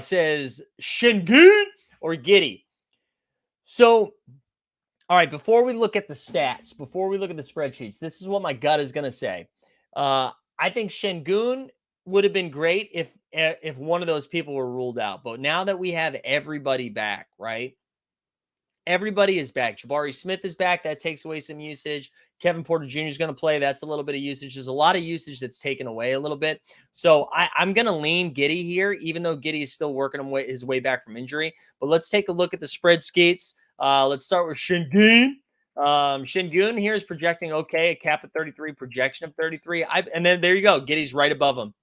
Speaker 1: Says Şengün or Giddey. So, all right, before we look at the stats, before we look at the spreadsheets, this is what my gut is going to say. I think Şengün would have been great if one of those people were ruled out. But now that we have everybody back, right? Everybody is back. Jabari Smith is back. That takes away some usage. Kevin Porter Jr. is going to play. That's a little bit of usage. There's a lot of usage that's taken away a little bit. So I'm going to lean Giddey here, even though Giddey is still working his way back from injury. But let's take a look at the spread skates. Let's start with Şengün. Şengün here is projecting okay, a cap of 33, projection of 33. And then there you go. Giddey's right above him.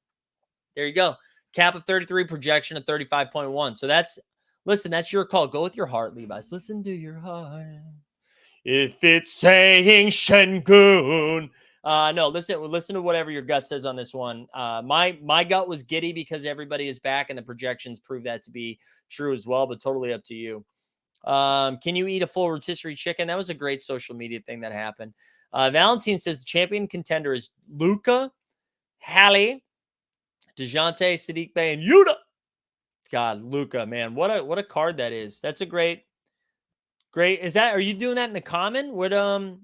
Speaker 1: There you go. Cap of 33, projection of 35.1. So that's your call. Go with your heart, Levi's. Listen to your heart. If it's saying Şengün. No, listen to whatever your gut says on this one. My gut was Giddey because everybody is back and the projections prove that to be true as well, but totally up to you. Can you eat a full rotisserie chicken? That was a great social media thing that happened. Valentine says the champion contender is Luca, Halle, DeJounte, Sadiq Bey, and Yuta. God, Luca, man, what a card that is. That's a great. Is that, are you doing that in the common? What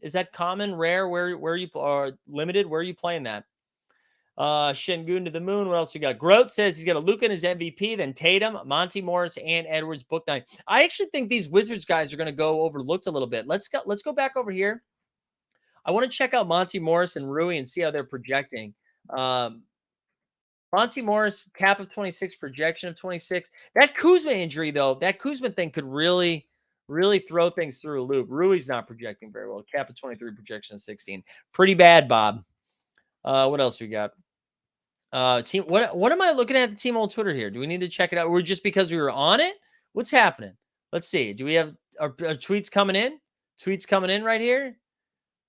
Speaker 1: is that common, rare? Where are you, or limited? Where are you playing that? Shengun to the moon. What else we got? Grote says he's got a Luka in his MVP, then Tatum, Monty Morris, and Edwards book 9. I actually think these Wizards guys are going to go overlooked a little bit. Let's go back over here. I want to check out Monty Morris and Rui and see how they're projecting. Monty Morris, cap of 26, projection of 26. That Kuzma injury, though, that Kuzma thing could really throw things through a loop. Rui's not projecting very well. Cap of 23, projection of 16. Pretty bad, Bob. What else we got? Team, what am I looking at the team on Twitter here? Do we need to check it out? Or just because we were on it? What's happening? Let's see. Do we have our tweets coming in? Tweets coming in right here.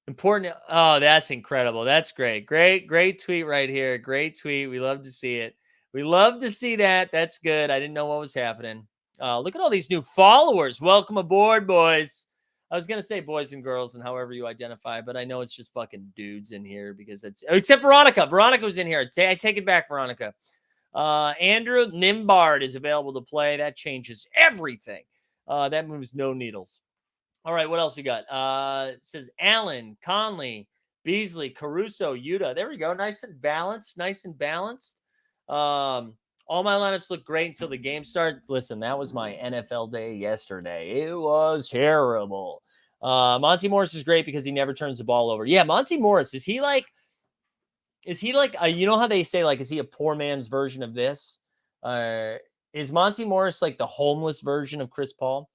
Speaker 1: Important. Oh, that's incredible. That's great. Great tweet right here. Great tweet. We love to see it. We love to see that. That's good. I didn't know what was happening. Look at all these new followers. Welcome aboard, boys. I was going to say boys and girls and however you identify, but I know it's just fucking dudes in here because that's, except Veronica. Veronica was in here. I take it back, Veronica. Andrew Nimbard is available to play. That changes everything. That moves no needles. All right, what else we got? It says Allen, Conley, Beasley, Caruso, Yuta. There we go. Nice and balanced. All my lineups look great until the game starts. Listen, that was my NFL day yesterday. It was terrible. Monty Morris is great because he never turns the ball over. Yeah, Monty Morris, is he like, you know how they say, like, is he a poor man's version of this? Is Monty Morris like the homeless version of Chris Paul?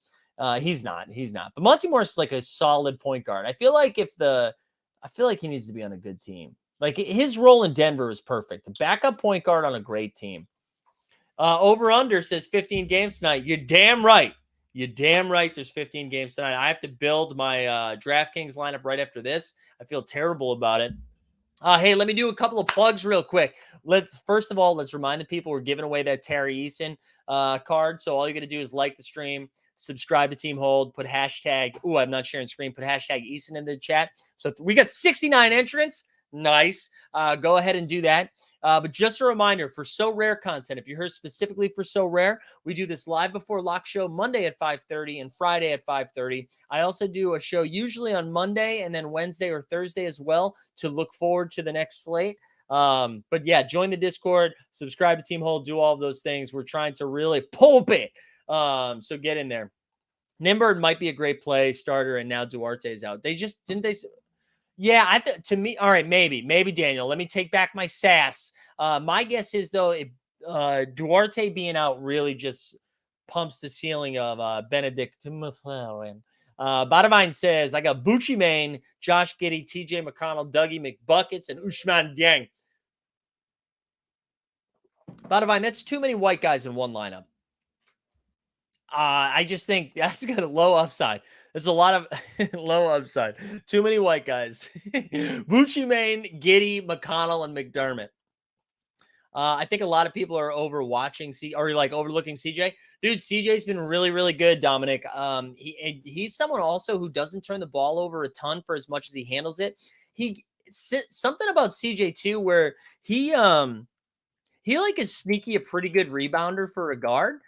Speaker 1: He's not. But Monty Morris is like a solid point guard. I feel like he needs to be on a good team. Like, his role in Denver is perfect. A backup point guard on a great team. Over under says 15 games tonight. You're damn right. There's 15 games tonight. I have to build my DraftKings lineup right after this. I feel terrible about it. Hey, let me do a couple of plugs real quick. First of all, let's remind the people we're giving away that Terry Eason card. So all you got to do is like the stream, subscribe to Team Hold, put hashtag, I'm not sharing screen, put hashtag Eason in the chat. So we got 69 entrants. Nice. Go ahead and do that. But just a reminder, for So Rare content, if you're here specifically for So Rare, we do this live before lock show Monday at 5:30 and Friday at 5:30. I also do a show usually on Monday and then Wednesday or Thursday as well to look forward to the next slate. But yeah, join the Discord, subscribe to Team Hold, do all of those things. We're trying to really pump it. So get in there. Nimbard might be a great play starter, and now Duarte's out. Yeah, to me, all right, maybe Daniel. Let me take back my sass. My guess is, though, Duarte being out really just pumps the ceiling of Benedict McLaren. Badavine says, I got Bucci Main, Josh Giddey, TJ McConnell, Dougie McBuckets, and Usman Dieng. Badavine, that's too many white guys in one lineup. I just think that's got a low upside. There's a lot of low upside. Too many white guys. Bucci Main, Giddey, McConnell, and McDermott. I think a lot of people are overlooking CJ. Dude, CJ's been really, really good, Dominic. He's someone also who doesn't turn the ball over a ton for as much as he handles it. Something about CJ too, where he like is sneaky a pretty good rebounder for a guard.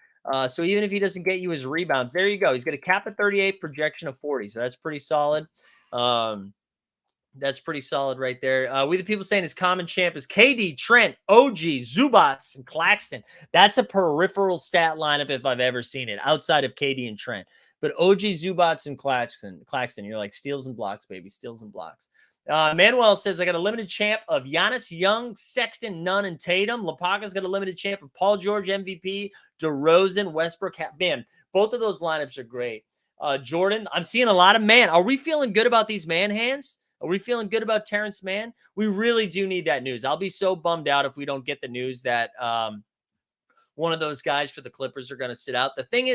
Speaker 1: So even if he doesn't get you his rebounds, there you go. He's got a cap at 38, projection of 40. So that's pretty solid. That's pretty solid right there. We the people saying his common champ is KD, Trent, OG, Zubats, and Claxton. That's a peripheral stat lineup if I've ever seen it, outside of KD and Trent. But OG, Zubats, and Claxton, you're like steals and blocks, baby, steals and blocks. Manuel says, I got a limited champ of Giannis, Young, Sexton, Nunn, and Tatum. Lapaga's got a limited champ of Paul George, MVP, DeRozan, Westbrook. Man, both of those lineups are great. Jordan, I'm seeing a lot of man. Are we feeling good about these man hands? Are we feeling good about Terrence Mann? We really do need that news. I'll be so bummed out if we don't get the news that one of those guys for the Clippers are going to sit out. The thing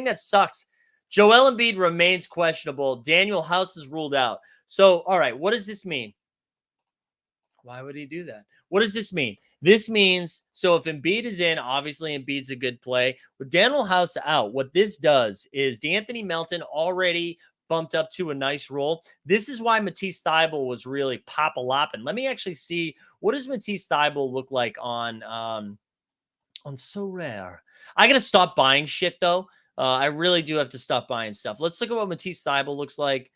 Speaker 1: that sucks, Joel Embiid remains questionable. Daniel House is ruled out. So, all right, what does this mean? Why would he do that? What does this mean? This means, so if Embiid is in, obviously Embiid's a good play. With Daniel House out, what this does is D'Anthony Melton already bumped up to a nice role. This is why Matisse Thybulle was really pop-a-lopping. Let me actually see, what does Matisse Thybulle look like on Sorare? I got to stop buying shit, though. I really do have to stop buying stuff. Let's look at what Matisse Thybulle looks like.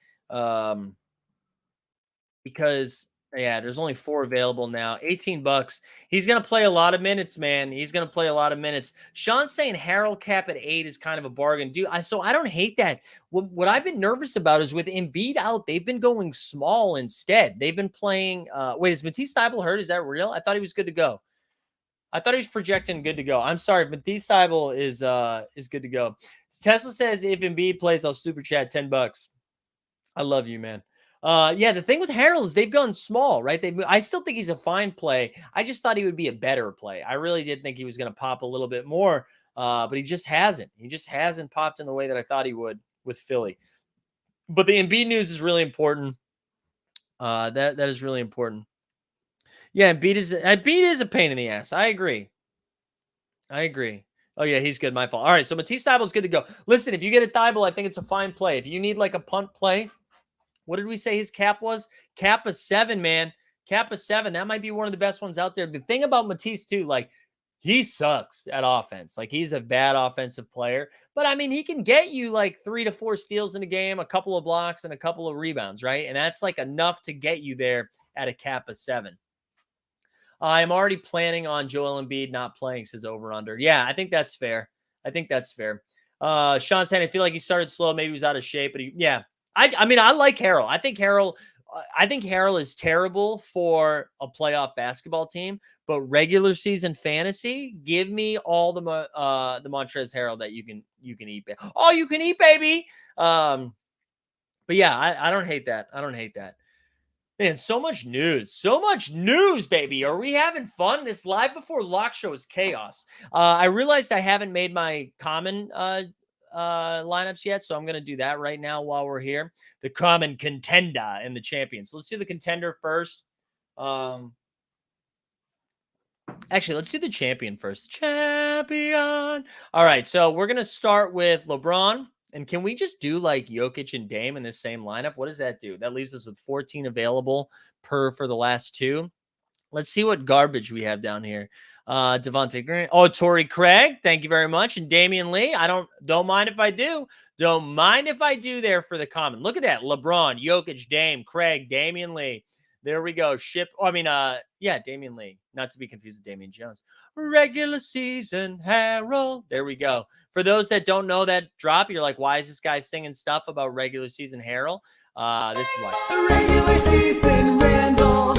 Speaker 1: Because yeah, there's only 4 available now. 18 bucks. He's going to play a lot of minutes, man. He's going to play a lot of minutes. Sean's saying Harold cap at 8 is kind of a bargain. Dude, so I don't hate that. What I've been nervous about is with Embiid out, they've been going small instead. They've been playing wait, is Matisse Thybulle hurt? Is that real? I thought he was good to go. I thought he was projecting good to go. I'm sorry, but Matisse Thybulle is good to go. Tesla says if Embiid plays, I'll super chat 10 bucks. I love you, man. Yeah, the thing with Harold is they've gone small, right? I still think he's a fine play. I just thought he would be a better play. I really did think he was going to pop a little bit more, but he just hasn't. He just hasn't popped in the way that I thought he would with Philly. But the Embiid news is really important. That is really important. Yeah, Embiid is a pain in the ass. I agree. Oh, yeah, he's good. My fault. All right, so Matisse Thybulle's good to go. Listen, if you get a Thybulle, I think it's a fine play. If you need like a punt play, what did we say his cap was? Cap of 7, man. Cap of 7. That might be one of the best ones out there. The thing about Matisse, too, like, he sucks at offense. Like, he's a bad offensive player. But, I mean, he can get you, like, 3 to 4 steals in a game, a couple of blocks, and a couple of rebounds, right? And that's, like, enough to get you there at a cap of 7. I'm already planning on Joel Embiid not playing, says over-under. Yeah, I think that's fair. Sean saying, I feel like he started slow. Maybe he was out of shape. But, I mean, I like Harrell. I think Harrell is terrible for a playoff basketball team. But regular season fantasy, give me all the Montrezl Harrell that you can eat. Oh, you can eat, baby. But, yeah, I don't hate that. Man, so much news, baby. Are we having fun? This live before lock show is chaos. I realized I haven't made my common lineups yet, so I'm going to do that right now while we're here. The common contender and the champion. So let's do the contender first. Actually, let's do the champion first. Champion. All right, so we're going to start with LeBron. And can we just do like Jokic and Dame in the same lineup? What does that do? That leaves us with 14 available for the last 2. Let's see what garbage we have down here. Devontae Green. Oh, Torrey Craig. Thank you very much. And Damian Lee. I don't mind if I do. Don't mind if I do there for the common. Look at that. LeBron, Jokic, Dame, Craig, Damian Lee. There we go. Damian Lee. Not to be confused with Damian Jones. Regular season Harold. There we go. For those that don't know that drop, you're like, why is this guy singing stuff about regular season Harold? This is why. Regular season Randall.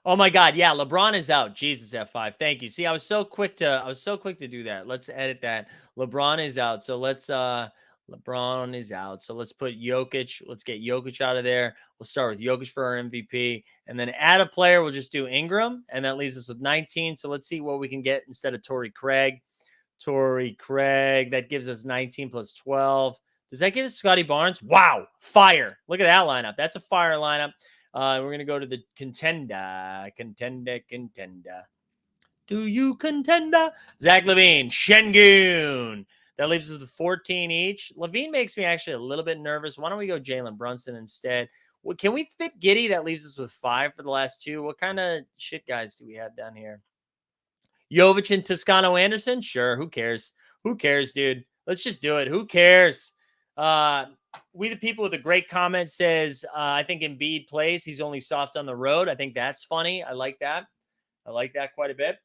Speaker 1: Oh my God. Yeah. LeBron is out. Jesus, F5. Thank you. See, I was so quick to do that. Let's edit that. LeBron is out. So LeBron is out. So let's put Jokic. Let's get Jokic out of there. We'll start with Jokic for our MVP. And then add a player. We'll just do Ingram. And that leaves us with 19. So let's see what we can get instead of Torrey Craig. That gives us 19 plus 12. Does that give us Scotty Barnes? Wow. Fire. Look at that lineup. That's a fire lineup. We're going to go to the contender. Do you contender? Zach LaVine. Şengün. That leaves us with 14 each. LaVine makes me actually a little bit nervous. Why don't we go Jalen Brunson instead? Well, can we fit Giddey? That leaves us with 5 for the last 2. What kind of shit guys do we have down here? Jovic and Toscano Anderson? Sure. Who cares? Dude? Let's just do it. Who cares? We the people with a great comment says, I think Embiid plays. He's only soft on the road. I think that's funny. I like that quite a bit.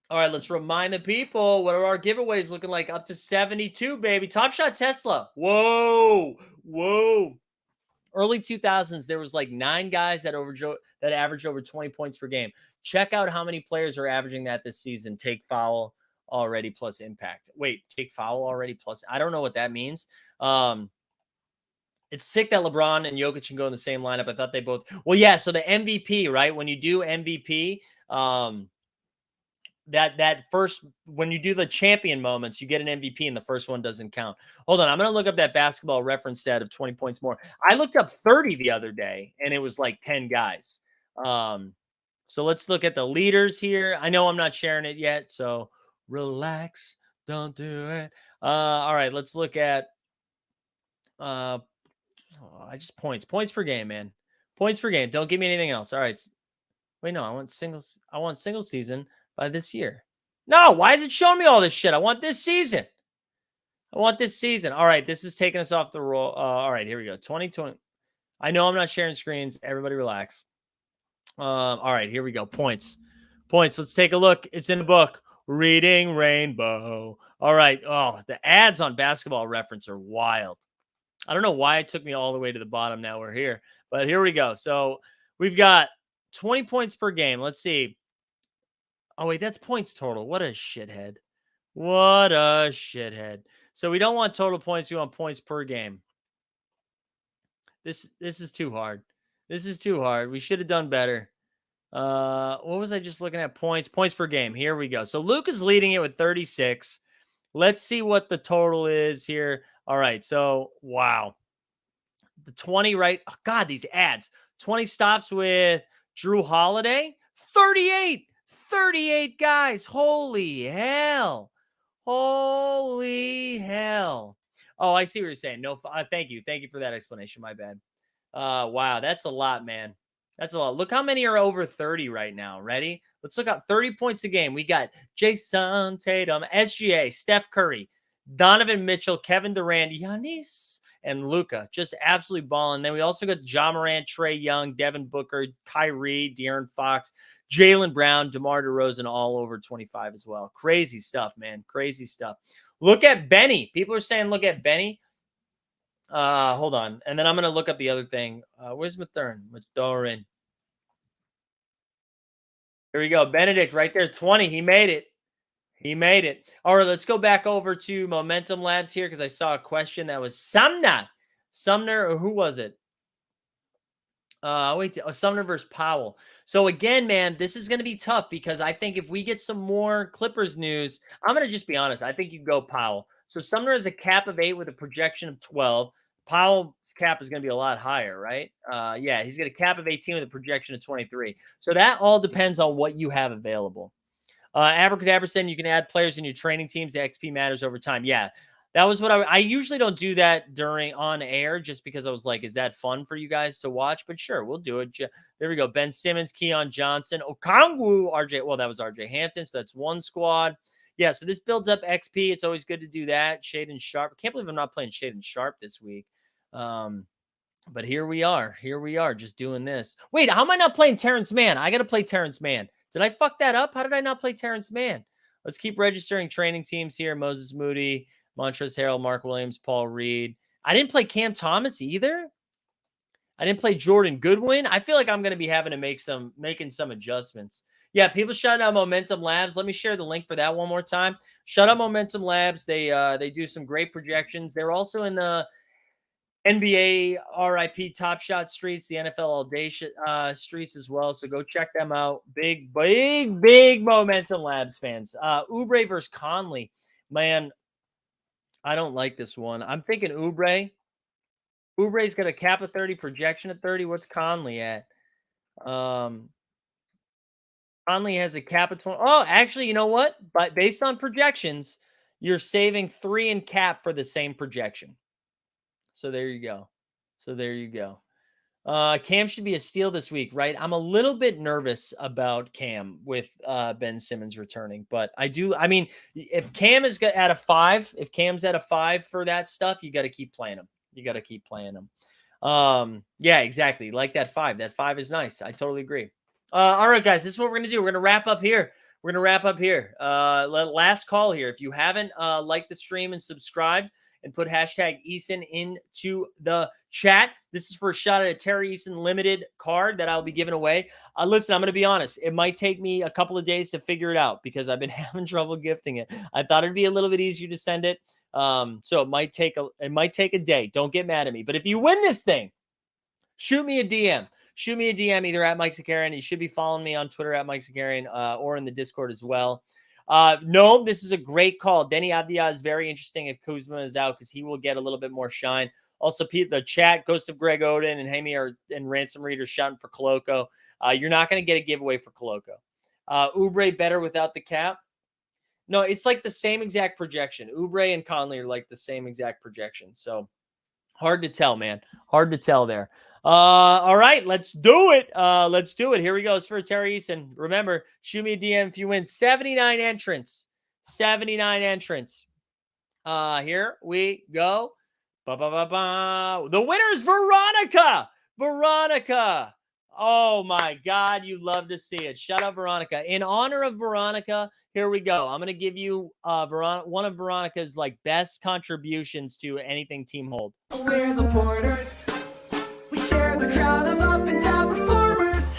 Speaker 1: All right, let's remind the people, what are our giveaways looking like? Up to 72, baby. Top Shot Tesla. Whoa. Early 2000s, there was like 9 guys that averaged over 20 points per game. Check out how many players are averaging that this season. Take foul already plus impact. Wait, take foul already plus. I don't know what that means. It's sick that LeBron and Jokic can go in the same lineup. I thought they both. Well, yeah. So the MVP, right? When you do MVP, that first, when you do the champion moments, you get an MVP and the first one doesn't count. Hold on, I'm going to look up that basketball reference stat of 20 points more. I looked up 30 the other day and it was like 10 guys. So let's look at the leaders here. I know I'm not sharing it yet, so relax, don't do it. All right, let's look at points per game, man. Points per game. Don't give me anything else. All right. Wait, no, I want single season by this year. No, why is it showing me all this shit? I want this season. All right, this is taking us off the roll. All right, here we go. 2020. I know I'm not sharing screens. Everybody relax. All right, here we go. Points. Let's take a look. It's in the book. Reading Rainbow. All right. Oh, the ads on Basketball Reference are wild. I don't know why it took me all the way to the bottom. Now we're here, but here we go. So we've got 20 points per game. Let's see. Oh, wait, that's points total. What a shithead. So we don't want total points. We want points per game. This is too hard. We should have done better. What was I just looking at? Points per game. Here we go. So Luke is leading it with 36. Let's see what the total is here. All right. So, wow. The 20, right? Oh, God, these ads. 20 stops with Drew Holiday. 38 guys. Holy hell. Oh, I see what you're saying. No, thank you for that explanation. My bad. Wow, that's a lot, man. That's a lot. Look how many are over 30 right now. Ready? Let's look up 30 points a game. We got Jason Tatum, SGA, Steph Curry, Donovan Mitchell, Kevin Durant, Giannis, and Luka. Just absolutely balling. Then we also got Ja Morant, Trae Young, Devin Booker, Kyrie, De'Aaron Fox, Jaylen Brown, DeMar DeRozan, all over 25 as well. Crazy stuff, man. Crazy stuff. Look at Benny. People are saying look at Benny. Hold on. And then I'm going to look up the other thing. Where's Mathurin? Here we go. Benedict right there. 20. He made it. All right, let's go back over to Momentum Labs here because I saw a question that was Sumner, or who was it? Sumner versus Powell. So again, man, this is going to be tough because I think if we get some more Clippers news, I'm going to just be honest. I think you go Powell. So Sumner has a cap of 8 with a projection of 12. Powell's cap is going to be a lot higher, right? Yeah, he's got a cap of 18 with a projection of 23. So that all depends on what you have available. Abracadabra said you can add players in your training teams. The XP matters over time. Yeah, that was what I usually don't do that during on air just because I was like, is that fun for you guys to watch? But sure, we'll do it. There we go. Ben Simmons, Keon Johnson, Okongwu, RJ. Well, that was RJ Hampton. So that's one squad. Yeah, so this builds up XP. It's always good to do that. Shaden Sharp. I can't believe I'm not playing Shaden Sharp this week. But here we are. Just doing this. Wait, how am I not playing Terrence Mann? I got to play Terrence Mann. Did I fuck that up? How did I not play Terrence Mann? Let's keep registering training teams here. Moses Moody, Montrezl Harrell, Mark Williams, Paul Reed. I didn't play Cam Thomas either. I didn't play Jordan Goodwin. I feel like I'm going to be having to making some adjustments. Yeah, people shout out Momentum Labs. Let me share the link for that one more time. Shout out Momentum Labs. They do some great projections. They're also in the NBA RIP Top Shot streets, the NFL All Day streets as well. So go check them out. Big Momentum Labs fans. Oubre versus Conley. Man, I don't like this one. I'm thinking Oubre. Oubre's got a cap of 30, projection of 30. What's Conley at? Conley has a cap of 20. Oh, actually, you know what? But based on projections, you're saving 3 in cap for the same projection. So there you go. Cam should be a steal this week, right? I'm a little bit nervous about Cam with Ben Simmons returning, but I mean, if Cam is at a 5, if Cam's at a 5 for that stuff, you got to keep playing him. Yeah, exactly. Like that 5. That 5 is nice. I totally agree. All right, guys, this is what we're going to do. We're going to wrap up here. Last call here. If you haven't liked the stream and subscribed, and put hashtag Eason into the chat. This is for a shot at a Terry Eason limited card that I'll be giving away. Listen, I'm going to be honest. It might take me a couple of days to figure it out because I've been having trouble gifting it. I thought it'd be a little bit easier to send it. So it might take a day. Don't get mad at me. But if you win this thing, shoot me a DM. shoot me a DM either at Mike Zakarian. You should be following me on Twitter at Mike Zakarian or in the Discord as well. No, this is a great call. Denny Avdia is very interesting if Kuzma is out because he will get a little bit more shine. Also, the chat, Ghost of Greg Oden and Hammy and Ransom Reader shouting for Koloko. You're not going to get a giveaway for Koloko. Oubre better without the cap. No, it's like the same exact projection. Oubre and Conley are like the same exact projection. So hard to tell, man. Hard to tell there. All right, let's do it. Let's do it. Here we go. It's for Terry Eason. Remember, shoot me a DM if you win. 79 entrants. 79 entrants. Here we go. Ba-ba-ba-ba. The winner is Veronica. Veronica. Oh, my God. You love to see it. Shout out, Veronica. In honor of Veronica, here we go. I'm going to give you one of Veronica's like best contributions to anything Team Hold.
Speaker 2: We're the Porters. We share the crowd of up and down performers.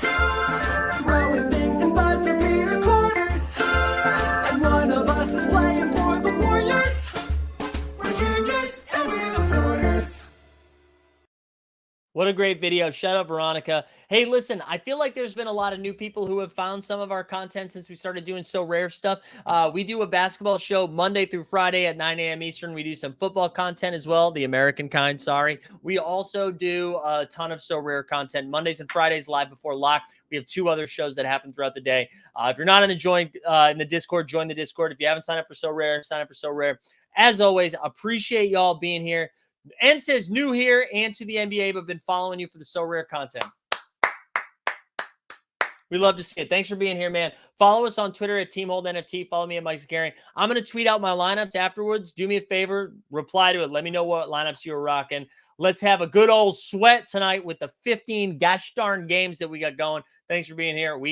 Speaker 2: Throwing things and buzz repeater corners. And one of us is playing for the Warriors. We're juniors and we're the Porters.
Speaker 1: What a great video. Shout out, Veronica. Hey, listen, I feel like there's been a lot of new people who have found some of our content since we started doing So Rare stuff. We do a basketball show Monday through Friday at 9 a.m. Eastern. We do some football content as well, the American kind, sorry. We also do a ton of So Rare content Mondays and Fridays live before lock. We have 2 other shows that happen throughout the day. If you're not in the Discord, join the Discord. If you haven't signed up for So Rare, sign up for So Rare. As always, appreciate y'all being here. And says new here and to the NBA, but been following you for the So Rare content. We love to see it. Thanks for being here, man. Follow us on Twitter at Team Hold NFT. Follow me at Mike Zakarian. I'm going to tweet out my lineups afterwards. Do me a favor, reply to it. Let me know what lineups you were rocking. Let's have a good old sweat tonight with the 15 gosh darn games that we got going. Thanks for being here. We